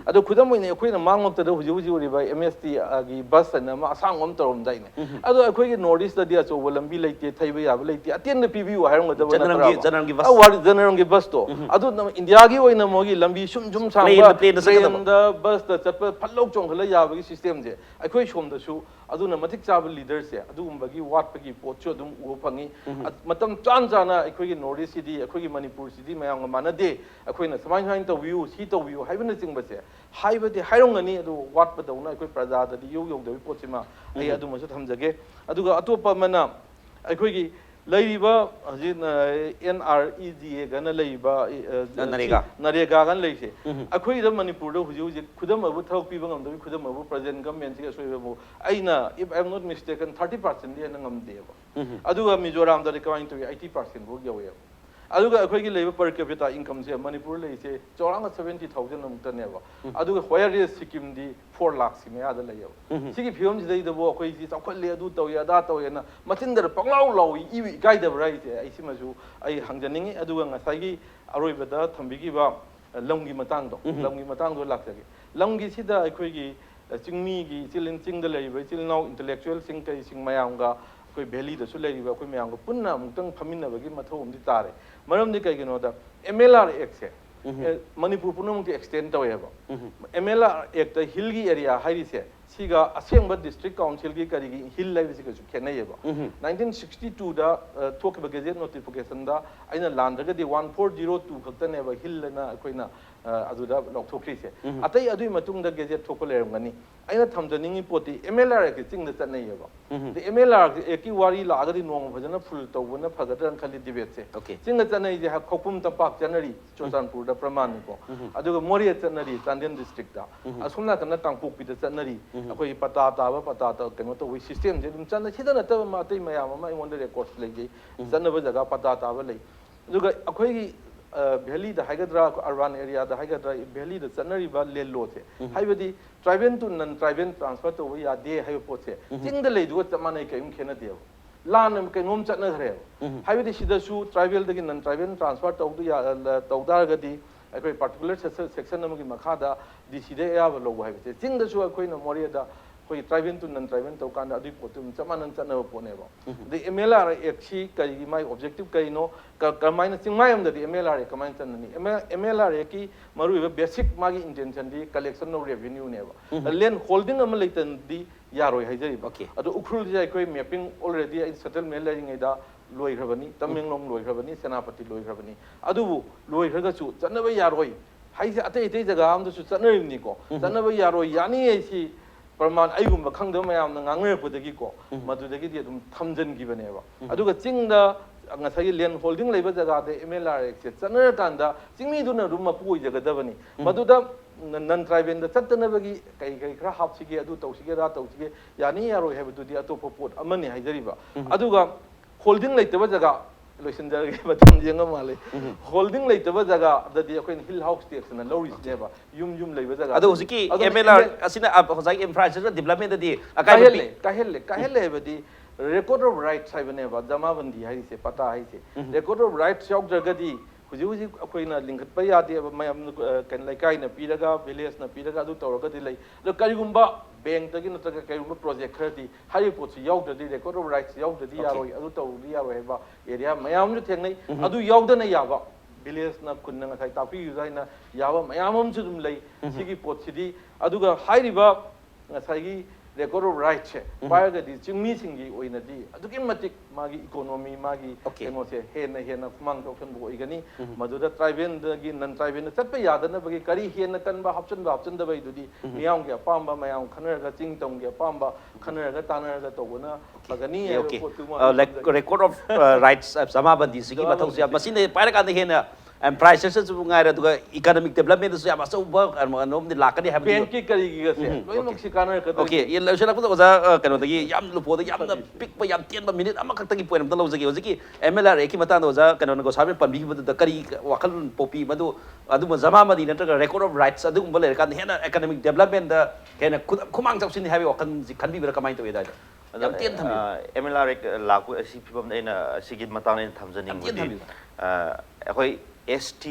ado khudam moi ne khoi na mang ngam ta da huji ri ba MST gi bus na ma asang ngam torom dai ne ado khoi gi northeast da dia cho lambi leite thaiba ya ba leite atien na PBU hairang da ba na general gi bus award general gi bus to ado india gi oina mo gi lambi sum sang ba train da bus da ꯆꯠꯄ ꯐꯠꯂꯧ ꯆꯣꯡꯈꯠꯂ ꯌꯥꯕꯒꯤ ꯁꯤꯁꯇꯦꯝꯁꯦ ꯑꯩꯈꯣꯏ ꯁꯣꯝꯗꯁꯨ ꯑꯗꯨꯅ ꯃꯇꯤꯛ ꯆꯥꯕ ꯂꯤꯗꯔꯁꯦ ꯑꯗꯨꯒꯨꯝꯕꯒꯤ ꯋꯥꯠꯄꯒꯤ ꯄꯣꯠꯁꯨ ꯑꯗꯨꯝ ꯎꯕ ꯐꯪꯉꯤ ꯃꯇꯝ ꯆꯥꯅ ꯑꯩꯈꯣꯏꯒꯤ ꯅꯣꯔꯠ ꯏꯁꯁꯤꯗꯤ ꯑꯩꯈꯣꯏꯒꯤ ꯃꯅꯤꯄꯨꯔꯁꯤꯗꯤ ꯃꯌꯥꯝꯒ ꯃꯥꯟꯅꯗꯦ ꯑꯩꯈꯣꯏꯅ ꯁꯨꯃꯥꯏꯅ ꯇꯧꯕꯤꯌꯨ ꯁꯤ ꯇꯧꯕꯤꯌꯨ ꯍꯥꯏꯕꯅꯆꯤꯡꯕꯁꯦ ꯍꯥꯏꯕꯗꯤ ꯍꯥꯏꯔꯝꯒꯅꯤ ꯑꯗꯨ ꯋꯥꯠꯄꯗꯧꯅ ꯑꯩꯈꯣꯏ ꯄ꯭ꯔꯖꯥꯗꯗꯤ ꯌꯧꯗꯕꯒꯤ ꯄꯣꯠꯁꯤꯃ ꯑꯩ ꯑꯗꯨꯃꯁꯨ ꯊꯝꯖꯒꯦ ꯑꯗꯨꯒ ꯑꯇꯣꯞꯄ ꯑꯃꯅ ꯑꯩꯈꯣꯏꯒꯤ ꯂꯩꯔꯤꯕ ꯍꯧꯖꯤꯛ NREGA ꯂꯩꯔꯤꯕ ꯅꯔꯦꯒꯥꯒꯅ ꯂꯩꯔꯤꯁꯦ ꯑꯩꯈꯣꯏꯗ ꯃꯅꯤꯄꯨꯔꯗ ꯍꯧꯖꯤꯛ ꯍꯧꯖꯤꯛ ꯈꯨꯗꯝ ꯑꯣꯏꯕ ꯊꯕꯛ ꯄꯤꯕ ꯉꯝꯗꯕꯒꯤ ꯈꯨꯗꯝ ꯑꯣꯏꯕ ꯄ꯭ꯔꯖꯦꯟ ꯒꯃꯦꯟꯁꯤꯒꯤ ꯑꯁꯣꯏꯕꯕꯨ ꯑꯩꯅ if I am not mistaken 30% ꯍꯦꯟꯅ ꯉꯝꯗꯦꯕ ꯑꯗꯨꯒ ꯃꯤꯖꯣꯔꯥꯝꯗꯗꯤ ꯀꯃꯥꯏꯅ ꯇꯧꯏ 80% ꯐꯥꯎ ꯌꯧꯋꯦꯕ ꯑꯗꯨꯒ ꯑꯩꯈꯣꯏꯒꯤ ꯂꯩꯕ ꯄꯔ ꯀꯦꯄꯤꯇꯥ ꯏꯟꯀꯝꯁꯦ ꯃꯅꯤꯄꯨꯔ ꯂꯩꯔꯤꯁꯦ ꯆꯥꯎꯔꯥꯛꯅ 70,000 ꯑꯃꯨꯛꯇꯅꯦꯕ ꯑꯗꯨꯒ ꯋꯦꯌꯔ ꯁꯤꯛꯀꯤꯝꯗꯤ 4 ꯂꯥꯈꯁꯤ ꯃꯌꯥꯗ ꯂꯩꯌꯦꯕ ꯁꯤꯒꯤ ꯐꯤꯕꯝꯁꯤꯗꯩꯗꯕꯨ ꯑꯩꯈꯣꯏꯁꯤ ꯆꯥꯎꯈꯠꯂꯦ ꯑꯗꯨ ꯇꯧꯏ ꯑꯗꯥ ꯇꯧꯏꯅ ꯃꯆꯤꯟꯗ ꯄꯪꯂꯥꯎ ꯂꯥꯎꯏ ꯏꯀꯥꯏꯗꯕ꯭ꯔꯥ ꯍꯥꯏꯁꯦ ꯑꯩ ꯁꯤꯃꯁꯨ ꯑꯩ ꯍꯪꯖꯅꯤꯡꯉꯤ ꯑꯗꯨꯒ ꯉꯁꯥꯏꯒꯤ ꯑꯔꯣꯏꯕꯗ ꯊꯝꯕꯤꯈꯤꯕ ꯂꯝꯒꯤ ꯃꯇꯥꯡꯗꯣ ꯂꯥꯛꯆꯒꯦ ꯂꯝꯒꯤꯁꯤꯗ ꯑꯩꯈꯣꯏꯒꯤ ꯆꯤꯡꯃꯤꯒꯤ ꯆꯤꯡꯗ ꯂꯩꯔꯤꯕ ꯏꯆꯤꯜ ꯏꯅꯥꯎ ꯏꯟꯇꯦꯂꯦꯛꯆꯨꯑꯦꯜꯁꯤꯡ ꯀꯩꯁꯤꯡ ꯃꯌꯥꯝꯒ ꯑꯩꯈꯣꯏ ꯚꯦꯂꯤꯗꯁꯨ ꯂꯩꯔꯤꯕ ꯑꯩꯈꯣꯏ ꯃꯌꯥꯝꯒ ꯄꯨꯟꯅ ꯑꯃꯨꯛꯇꯪ ꯐꯝꯃꯤꯟꯅꯕꯒꯤ ꯃꯊꯧ ꯑꯃꯗꯤ ꯇꯥꯔꯦ ꯃꯔꯝꯗꯤ ꯀꯩꯒꯤꯅꯣꯗ MLR ꯑꯦꯛꯁꯦ ꯃꯅꯤꯄꯨꯔ ꯄꯨꯝꯅꯃꯛꯇꯤ ꯑꯦꯛꯁꯇꯦꯟ ꯇꯧꯋꯦꯕ MLR ꯑꯦꯛꯇ ꯍꯤꯜꯒꯤ ꯑꯦꯔꯤꯌా ꯍꯥꯏꯔꯤꯁꯦ ꯁꯤꯒ ꯑꯁꯦꯡꯕ ꯗꯤꯁꯇ꯭ꯔꯤꯛ ꯀꯥꯎꯟꯁꯤꯜꯒꯤ ꯀꯔꯤꯒꯤ ꯍꯤꯜ ꯍꯥꯏꯕꯁꯤꯒꯁꯨ ꯈꯦꯠꯅꯩꯌꯦꯕ 1962ꯗ ꯊꯣꯛꯈꯤꯕ ꯒꯦꯖꯦꯠ ꯅꯣꯇꯤꯐꯤꯀꯦꯁꯟꯗ ꯑꯩꯅ ꯂꯥꯟꯗ꯭ꯔꯒꯗꯤ 1402 ꯈꯛꯇꯅꯦꯕ ꯍꯤꯜꯅ ꯑꯩꯈꯣꯏꯅ ꯑꯗꯨꯗ ꯂꯧꯊꯣꯛꯈ꯭ꯔꯤꯁꯦ ꯑꯇꯩ ꯑꯗꯨꯒꯤ ꯃꯇꯨꯡꯗ ꯒꯦꯖꯦꯠ ꯊꯣꯛꯄ ꯂꯩꯔꯝꯒꯅꯤ ꯑꯩꯅ ꯊꯝꯖꯅꯤꯡꯉꯤ ꯄꯣꯠꯇꯤ MLR ꯑꯦꯛꯀꯤ ꯆꯤꯡꯗ ꯆꯠꯅꯩꯌꯦꯕ MLR ꯑꯦꯛꯀꯤ ꯋꯥꯔꯤ ꯂꯥꯛꯑꯒꯗꯤ ꯅꯣꯡꯃ ꯐꯖꯅ ꯐꯨꯜ ꯇꯧꯕꯅ ꯐꯒꯗ꯭ꯔꯅ ꯈꯜꯂꯤ ꯗꯤꯕꯦꯠꯁꯦ ꯆꯤꯡꯗ ꯆꯠꯅꯩꯁꯦ ꯈꯧꯄꯨꯝ ꯇꯝꯄꯥꯛ ꯆꯠꯅꯔꯤ ꯆꯨꯔꯆꯥꯟꯄꯨꯔꯗ ꯄ꯭ꯔꯃꯥꯟꯅꯤꯀꯣ ꯑꯗꯨꯒ ꯃꯣꯔꯦ ꯆꯠꯅꯔꯤ ꯆꯥꯟꯗꯦꯜ ꯗꯤꯁꯇ꯭ꯔꯤꯛꯇ ꯑꯁꯣꯝ ꯅꯥꯀꯟꯗ ꯀꯥꯡꯄꯣꯛꯄꯤꯗ ꯆꯠꯅꯔꯤ ꯑꯩꯈꯣꯏꯒꯤ ꯄꯇꯥ ꯀꯩꯅꯣ ꯇꯧꯕꯒꯤ ꯁꯤꯁꯇꯦꯝꯁꯦ ꯑꯗꯨꯝ ꯆꯠꯅ ꯁꯤꯗ ꯅꯠꯇꯕ ꯑꯇꯩ ꯃꯌꯥꯝ ꯑꯃ ꯑꯩꯉꯣꯟꯗ ꯔꯦꯀꯣꯔꯗ ꯂꯩꯖꯩ ꯆꯠꯅꯕ ꯖꯒꯥ ꯄꯇꯥ ꯇꯥꯕ ꯂꯩ ꯑꯗꯨꯒ ꯑꯩꯈꯣꯏꯒꯤ ꯚꯦꯂꯤꯗ ꯍꯥꯏꯒꯗ꯭ꯔꯥ ꯑꯔꯕꯥꯟ ꯑꯦꯔꯤꯌꯥꯗ ꯍꯥꯏꯒꯗ꯭ꯔꯥ ꯚꯦꯂꯤꯗ ꯆꯠꯅꯔꯤꯕ ꯂꯦꯟꯂꯣꯁꯦ ꯍꯥꯏꯕꯗꯤ ꯇ꯭ꯔꯥꯏꯕꯦꯜ ꯇꯨ ꯅꯟ ꯇ꯭ꯔꯥꯏꯕꯦꯜ ꯇ꯭ꯔꯥꯟꯁꯐꯔ ꯇꯧꯕ ꯌꯥꯗꯦ ꯍꯥꯏꯕ ꯄꯣꯠꯁꯦ ꯆꯤꯡꯗ ꯂꯩꯗꯨꯒ ꯆꯞ ꯃꯥꯟꯅꯩ ꯀꯔꯤꯝ ꯈꯦꯠꯅꯗꯦꯕ ꯂꯥꯟꯅ ꯀꯩꯅꯣꯝ ꯆꯠꯅꯈ꯭ꯔꯦꯕ ꯍꯥꯏꯕꯗꯤ ꯁꯤꯗꯁꯨ ꯇ꯭ꯔꯥꯏꯕꯦꯜꯗꯒꯤ ꯅꯟ ꯇ꯭ꯔꯥꯏꯕꯦꯜ ꯇ꯭ꯔꯥꯟꯁꯐꯔ ꯇꯧ ꯇꯥꯔꯒꯗꯤ ꯑꯩꯈꯣꯏ ꯄꯥꯔꯇꯤꯀꯨꯂꯔ ꯁꯦꯛꯁꯟ ꯑꯃꯒꯤ ꯃꯈꯥꯗ DCꯗ ꯑꯌꯥꯕ ꯂꯧꯕ ꯍꯥꯏꯕꯁꯦ ꯆꯤꯡꯗꯁꯨ ꯑꯩꯈꯣꯏꯅ ꯃꯣꯔꯦꯗ ꯑꯩꯈꯣꯏ ꯇ꯭ꯔꯥꯏꯕꯦꯜ ꯇꯨ ꯅꯟ ꯇ꯭ꯔꯥꯏꯕꯦꯜ ꯇꯧꯀꯥꯟꯗ ꯑꯗꯨꯒꯤ ꯄꯣꯠꯇꯨ ꯑꯗꯨꯝ ꯆꯞ ꯃꯥꯟꯅꯅ ꯆꯠꯅꯕ ꯄꯣꯠꯅꯦꯕ ꯑꯗꯩ MLR ꯑꯦꯛꯁꯤ ꯀꯔꯤꯒꯤ ꯃꯥꯒꯤ ꯑꯣꯕꯖꯦꯛꯇꯤቭ ꯀꯔꯤꯅꯣ ꯀꯃꯥꯏꯅ ꯆꯤꯡꯃꯥꯏ ꯑꯃꯗꯗꯤ MLR ꯑꯦꯛ ꯀꯃꯥꯏꯅ ꯆꯠꯅꯅꯤ MLR ꯑꯦꯛꯀꯤ ꯃꯔꯨꯑꯣꯏꯕ ꯕꯦꯁꯤꯛ ꯃꯥꯒꯤ ꯏꯟꯇꯦꯟꯁꯟꯗꯤ ꯀꯂꯦꯛꯁꯟ ꯑꯣꯐ ꯔꯦꯚꯤꯅ꯭ꯌꯨꯅꯦꯕ ꯂꯦꯟ ꯍꯣꯜꯗꯤꯡ ꯑꯃ ꯂꯩꯇꯅꯗꯤ ꯌꯥꯔꯣꯏ ꯍꯥꯏꯖꯔꯤꯕ ꯑꯗꯣ ꯎꯈ꯭ꯔꯨꯜꯁꯦ ꯑꯩꯈꯣꯏ ꯃꯦꯞꯄꯤꯡ ꯑꯣꯜꯔꯦꯗꯤ ꯑꯩ ꯁꯦꯇꯜꯃꯦꯟ ꯂꯩꯔꯤꯉꯩꯗ ꯂꯣꯏꯈ꯭ꯔꯕꯅꯤ ꯇꯃꯦꯡꯂꯣꯡ ꯂꯣꯏꯈ꯭ꯔꯕꯅꯤ ꯁꯦꯅꯥꯄꯇꯤ ꯂꯣꯏꯈ꯭ꯔꯕꯅꯤ ꯑꯗꯨꯕꯨ ꯂꯣꯏꯈ꯭ꯔꯒꯁꯨ ꯆꯠꯅꯕ ꯌꯥꯔꯣꯏ ꯍꯥꯏꯁꯦ ꯑꯇꯩ ꯖꯒꯥ ꯑꯃꯗꯁꯨ ꯆꯠꯅꯔꯤꯕꯅꯤꯀോ ꯆꯠꯅꯕ ꯌꯥꯔꯣꯏ ꯌꯥꯅꯤ ꯍꯥꯏꯁꯤ ꯄ꯭ꯔꯃꯥꯟ ꯑꯩꯒꯨꯝꯕ ꯈꯪꯗꯕ ꯃꯌꯥꯝꯅ ꯉꯥꯡꯅꯔꯛꯄꯗꯒꯤꯀꯣ ꯃꯗꯨꯗꯒꯤꯗꯤ ꯑꯗꯨꯝ ꯊꯝꯖꯤꯟꯈꯤꯕꯅꯦꯕ ꯑꯗꯨꯒ ꯆꯤꯡꯗ ꯉꯁꯥꯏꯒꯤ ꯂꯦꯟ ꯍꯣꯜꯗꯤꯡ ꯂꯩꯕ ꯖꯒꯥꯗ MLR ꯑꯦꯛꯁꯦ ꯆꯠꯅꯔꯀꯥꯟꯗ ꯆꯤꯡꯃꯤꯗꯨꯅ ꯑꯗꯨꯝ ꯃꯄꯨ ꯑꯣꯏꯖꯒꯗꯕꯅꯤ ꯃꯗꯨꯗ ꯅꯟ ꯇ꯭ꯔꯥꯏꯕꯦꯜꯗ ꯆꯠꯇꯅꯕꯒꯤ ꯀꯩ ꯈꯔ ꯍꯥꯞꯁꯤꯒꯦ ꯑꯗꯨ ꯇꯧꯁꯤꯒꯦ ꯑꯗꯥ ꯇꯧꯁꯤꯒꯦ ꯌꯥꯅꯤ ꯌꯥꯔꯣꯏ ꯍꯥꯏꯕꯗꯨꯗꯤ ꯑꯇꯣꯞꯄ ꯄꯣꯠ ꯑꯃꯅꯤ ꯍꯥꯏꯖꯔꯤꯕ ꯑꯗꯨꯒ ꯍꯣꯜꯗꯤꯡ ꯂꯩꯇꯕ ꯖꯒꯥ ꯂꯣꯏꯁꯤꯟꯖꯔꯒꯦ ꯃꯇꯝ ꯌꯦꯡꯉ ꯃꯥꯜꯂꯦ ꯍꯣꯜꯗꯤꯡ ꯂꯩꯇꯕ ꯖꯒꯥꯗꯗꯤ ꯑꯩꯈꯣꯏꯅ ꯍꯤꯜ ꯍꯥꯎꯁ ꯇꯦꯛꯁꯅ ꯂꯧꯔꯤꯁꯤꯅꯦꯕ ꯌꯨꯝ ꯂꯩꯕ ꯖꯒꯥ ꯑꯗꯣ ꯍꯧꯖꯤꯛꯀꯤ MLR ꯑꯁꯤꯅ ꯉꯁꯥꯏꯒꯤ ꯏꯟꯐ꯭ꯔꯥꯁ꯭ꯇ꯭ꯔꯛꯆꯔ ꯗꯤꯕꯦꯂꯞꯃꯦꯟꯇꯗꯤ ꯀꯥꯏꯍꯜꯂꯦ ꯍꯥꯏꯕꯗꯤ ꯔꯦꯀꯣꯔꯗ ꯑꯣꯐ ꯔꯥꯏꯠꯁ ꯍꯥꯏꯕꯅꯦꯕ ꯖꯃꯥꯕꯟꯗꯤ ꯍꯥꯏꯔꯤꯁꯦ ꯄꯇꯥ ꯍꯥꯏꯁꯦ ꯔꯦꯀꯣꯔꯗ ꯑꯣꯐ ꯔꯥꯏꯠꯁ ꯌꯥꯎꯗ꯭ꯔꯒꯗꯤ ꯍꯧꯖꯤꯛ ꯑꯩꯈꯣꯏꯅ ꯂꯤꯡꯈꯠꯄ ꯌꯥꯗꯦꯕ ꯃꯌꯥꯝꯅ ꯀꯩꯅꯣ ꯂꯩꯀꯥꯏꯅ ꯄꯤꯔꯒ ꯚꯤꯂꯦꯖꯅ ꯄꯤꯔꯒ ꯑꯗꯨ ꯇꯧꯔꯒꯗꯤ ꯂꯩ ꯑꯗꯣ ꯀꯔꯤꯒꯨꯝꯕ ꯕꯦꯡꯛꯇꯒꯤ ꯅꯠꯇ꯭ꯔꯒ ꯀꯔꯤꯒꯨꯝꯕ ꯄ꯭ꯔꯣꯖꯦꯛ ꯈꯔꯗꯤ ꯍꯥꯏꯔꯤꯕ ꯄꯣꯠꯁꯤ ꯌꯥꯎꯗ꯭ꯔꯗꯤ ꯔꯦꯀꯣꯔꯗ ꯑꯣꯐ ꯔꯥꯏꯠꯁ ꯌꯥꯎꯗ꯭ꯔꯗꯤ ꯌꯥꯔꯣꯏ ꯑꯗꯨ ꯇꯧꯔꯗꯤ ꯌꯥꯔꯣꯏ ꯍꯥꯏꯕ ꯑꯦꯔꯤꯌꯥ ꯃꯌꯥꯝ ꯑꯃꯁꯨ ꯊꯦꯡꯅꯩ ꯑꯗꯨ ꯌꯥꯎꯗꯅ ꯌꯥꯕ ꯚꯤꯂꯦꯖꯅ ꯈꯨꯟꯅ ꯉꯁꯥꯏ ꯇꯥꯛꯄꯤꯈꯤꯕ ꯍꯥꯏꯅ ꯌꯥꯕ ꯃꯌꯥꯝ ꯑꯃꯁꯨ ꯑꯗꯨꯝ ꯂꯩ ꯁꯤꯒꯤ ꯄꯣꯠꯁꯤꯗꯤ ꯑꯗꯨꯒ ꯍꯥꯏꯔꯤꯕ ꯉꯁꯥꯏꯒꯤ ꯔꯦꯀꯣꯔꯗ ꯑꯣꯐ ꯔꯥꯏꯠꯁꯦ ꯄꯥꯏꯔꯒꯗꯤ ꯆꯤꯡꯃꯤꯁꯤꯡꯒꯤ ꯑꯣꯏꯅꯗꯤ ꯑꯗꯨꯛꯀꯤ ꯃꯇꯤꯛ ꯃꯥꯒꯤ ꯏꯀꯣꯅꯣꯃꯤ ꯃꯥꯒꯤ ꯀꯩꯅꯣꯁꯦ ꯍꯦꯟꯅ ꯈꯨꯃꯥꯡ ꯆꯥꯎꯁꯟꯕ ꯑꯣꯏꯒꯅꯤ ꯃꯗꯨꯗ ꯇ꯭ꯔꯥꯏꯕꯦꯜꯗꯒꯤ ꯅꯟ ꯇ꯭ꯔꯥꯏꯕꯦꯜꯗ ꯆꯠꯄ ꯌꯥꯗꯅꯕꯒꯤ ꯀꯔꯤ ꯍꯦꯟꯅ ꯀꯟꯕ ꯍꯥꯞꯆꯤꯟꯗꯕꯩꯗꯨꯗꯤ ꯃꯤꯌꯥꯝꯒꯤ ꯑꯄꯥꯝꯕ ꯃꯌꯥꯝ ꯈꯟꯅꯔꯒ ꯆꯤꯡ ꯇꯝꯒꯤ ꯑꯄꯥꯝꯕ ꯈꯟꯅꯔꯒ ꯇꯥꯟꯅꯔꯒ ꯇꯧꯕꯅ ꯐꯒꯅꯤ ꯍꯥꯏꯕ ꯄꯣꯠꯇꯨꯃ ꯔꯦꯀꯣꯔꯗ ꯑꯣꯐ ꯔꯥꯏꯠꯁ ꯖꯃꯥꯕꯟꯗꯤꯁꯤꯒꯤ ꯃꯊꯧꯁꯦ ꯃꯁꯤꯅ ꯄꯥꯏꯔꯀꯥꯟꯗ ꯍꯦꯟꯅ ꯏꯟꯐ꯭ꯔꯥꯁ꯭ꯇ꯭ꯔꯛꯆꯔꯁꯨ ꯉꯥꯏꯔꯦ ꯑꯗꯨꯒ ꯏꯀꯣꯅꯣꯃꯤꯛ ꯗꯦꯕꯂꯞꯃꯦꯟꯗꯁꯨ ꯌꯥꯝ ꯑꯆꯧꯕ ꯀꯩꯅꯣꯝꯗꯤ ꯂꯥꯛꯀꯅꯤ ꯍꯥꯏꯕꯗꯤ ꯕꯦꯡꯛꯀꯤ ꯀꯔꯤꯒꯤꯒꯁꯦ ꯂꯣꯏꯅꯃꯛꯁꯤ ꯀꯥꯟꯅꯔꯛꯀꯗꯣꯏꯅꯤ ꯂꯣꯏꯁꯤꯜꯂꯛꯄꯗ ꯑꯣꯖꯥ ꯀꯩꯅꯣꯗꯒꯤ ꯌꯥꯝ ꯂꯨꯄꯣꯗ ꯌꯥꯝꯅ ꯄꯤꯛꯄ ꯌꯥꯝ ꯇꯦꯟꯕ ꯃꯤꯅꯤꯠ ꯑꯃꯈꯛꯇꯒꯤ ꯄꯣꯏꯟ ꯑꯝꯇ ꯂꯧꯖꯒꯦ ꯍꯧꯖꯤꯛꯀꯤ MLR ꯑꯦꯛꯀꯤ ꯃꯇꯥꯡꯗ ꯑꯣꯖꯥ ꯀꯩꯅꯣꯅ ꯒꯣꯁꯥꯃꯤꯅ ꯄꯟꯕꯤꯈꯤꯕꯗꯨꯗ ꯀꯔꯤ ꯋꯥꯈꯜꯂꯣꯟ ꯄꯣꯛꯄꯤ ꯃꯗꯨ ꯑꯗꯨꯝꯕ ꯖꯃꯥꯃꯗꯤ ꯅꯠꯇ꯭ꯔꯒ ꯔꯦꯀꯣꯔꯗ ꯑꯣꯐ ꯔꯥꯏꯠꯁ ꯑꯗꯨꯒꯨꯝꯕ ꯂꯩꯔꯀꯥꯟꯗ ꯍꯦꯟꯅ ꯑꯦꯀꯥꯗꯦꯃꯤꯛ ꯗꯦꯕꯂꯞꯃꯦꯟꯗ ꯍꯦꯟꯅ ꯈꯨꯃꯥꯡ ꯆꯥꯎꯁꯤꯟꯅꯤ ꯍꯥꯏꯕꯒꯤ ꯋꯥꯈꯜꯁꯤ ꯈꯟꯕꯤꯕ꯭ꯔꯥ ꯀꯃꯥꯏꯅ ꯇꯧꯏ ꯑꯗꯥꯏꯗ ꯌꯥꯝ ꯇꯦꯟ ꯊꯝꯕꯤꯌꯨ MLR ꯂꯥꯛꯄ ꯑꯁꯤ ꯐꯤꯕꯝꯗ ꯑꯩꯅ ꯑꯁꯤꯒꯤ ꯃꯇꯥꯡꯗ ꯑꯩꯅ ꯊꯝꯖꯅꯤꯡꯕꯗꯤ ꯑꯩꯈꯣꯏ ST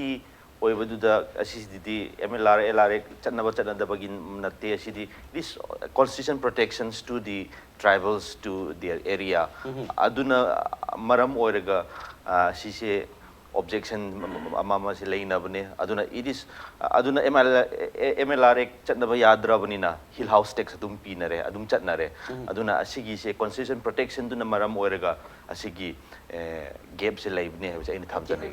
ꯑꯣꯏꯕꯗꯨꯗ ꯑꯁꯤꯗꯤ MLR LR ꯆꯠꯅꯗꯕꯒꯤ ꯅꯠꯇꯦ ꯑꯁꯤꯗꯤ this constitution protections to the tribals to their area ꯑꯗꯨꯅ ꯃꯔꯝ ꯑꯣꯏꯔꯒ ꯁꯤꯁꯦ objection ama si leina aduna it is aduna MLR chatnaba yadrabani na hill house tax adum pinare adum chatnare aduna asigi se constitution protection duna maram oiraga asigi gap se leibne habse ina thamjane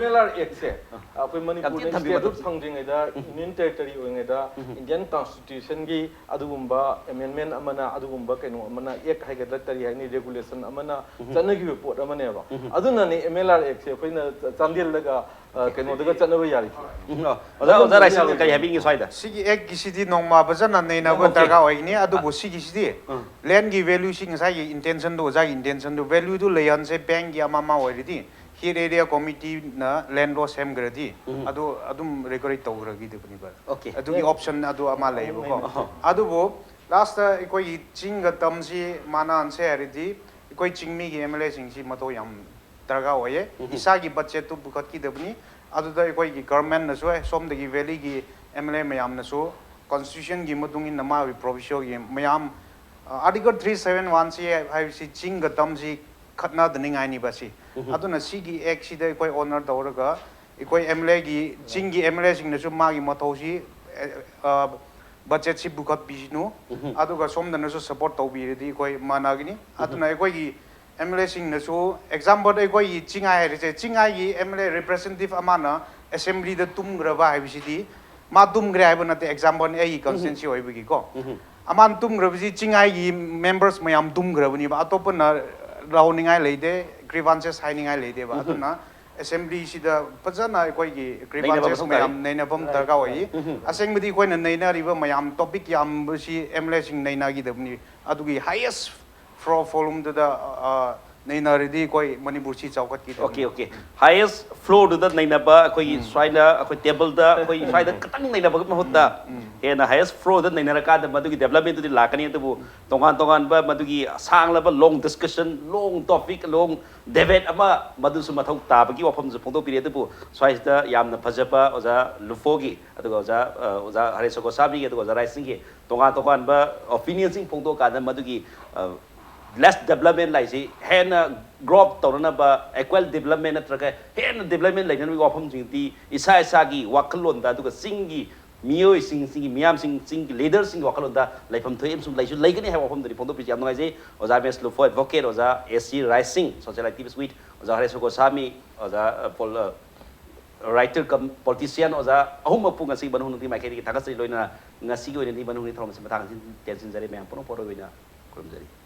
MLR Act se apoi Manipur state phangdingaida union territory oingaida Indian constitution gi adugumba amendment amana adugumba kaino amana ek haigada tari haini regulation amana chanagi report amane ba aduna ni MLR Act se koina chandil laga kaino daga chanaba yari oza raising kari habi ngi swaida sigi ek gisidi nongma bajana neina ba darga oigni adubu sigi sidi land gi value sing sai intention do za intention do value do leon se bank gi amama oiridi here area committee na land law sem gradi adu adum regulate tawragi de bani ba Okay. adu gi option adu ama leibo ko adu bo last ikoi chinga tamsi mana anse aridi ikoi chingmi gi MLA sing si mato yam darga oye isa gi budget tu bukat ki debni adu da ikoi gi government na so som de gi valley gi MLA mayam na so constitution gi madungin nama wi provision gi mayam article 371 si hai si chinga tamsi khatna dningai ni basi aduna sigi act si da ikoi honor dawraga ikoi MLA gi chingi MLA sing na so ma gi mathosi budget si bukat bisnu aduga som da na so support tawbiridi ikoi managini aduna ikoi gi MLA sing na so example ikoi chingai ri chingai gi MLA representative amana assembly da tumgraba haibisidi ma tumgre haibana te example ai constituency hoibigi ko aman tumgrabisi chingai gi members mayam tumgrabani ba atopana rauningai leide grievances hainingai leide ba aduna assembly sida pajana ikoi gi grievances mayam neina bam targa oi asengmadi koi na neina riba mayam topic yam si MLA sing neina gi dabni adugi highest flow volume da neina ridi koi Manipur si chaukat ki okay highest flow do that naina ba koi swaina koi table da koi swaida katang naina ba mahut da ena highest flow da naina ka da madugi development du lakani tu tongan ba madugi sang la ba long discussion long topic long debate ama madu su mathau ta ba gi wafam ju phongdo pire tu swaida yamna phajaba oza lufogi aduga oza hareso ko sabi ge aduga oza rising ge tongan ba opinion sing phongdo ka da madugi less development like si hen growth torna ba equal development natraga hen development like nan wafam jingti isa gi wakalon da duga singi mioi singi miam singi leaders singi wakalon da laifam thoim sum laisu laigani ha wafam dri phondo pijam ngai je oza mes lo for advocate oza SC rising social activist with oza hareso ko sami oza writer politician oza ahum pu ngasi banu nti mai ke tagasri loina ngasi go ni banu ni thom se matang tension jare me pono poro bina kurum jari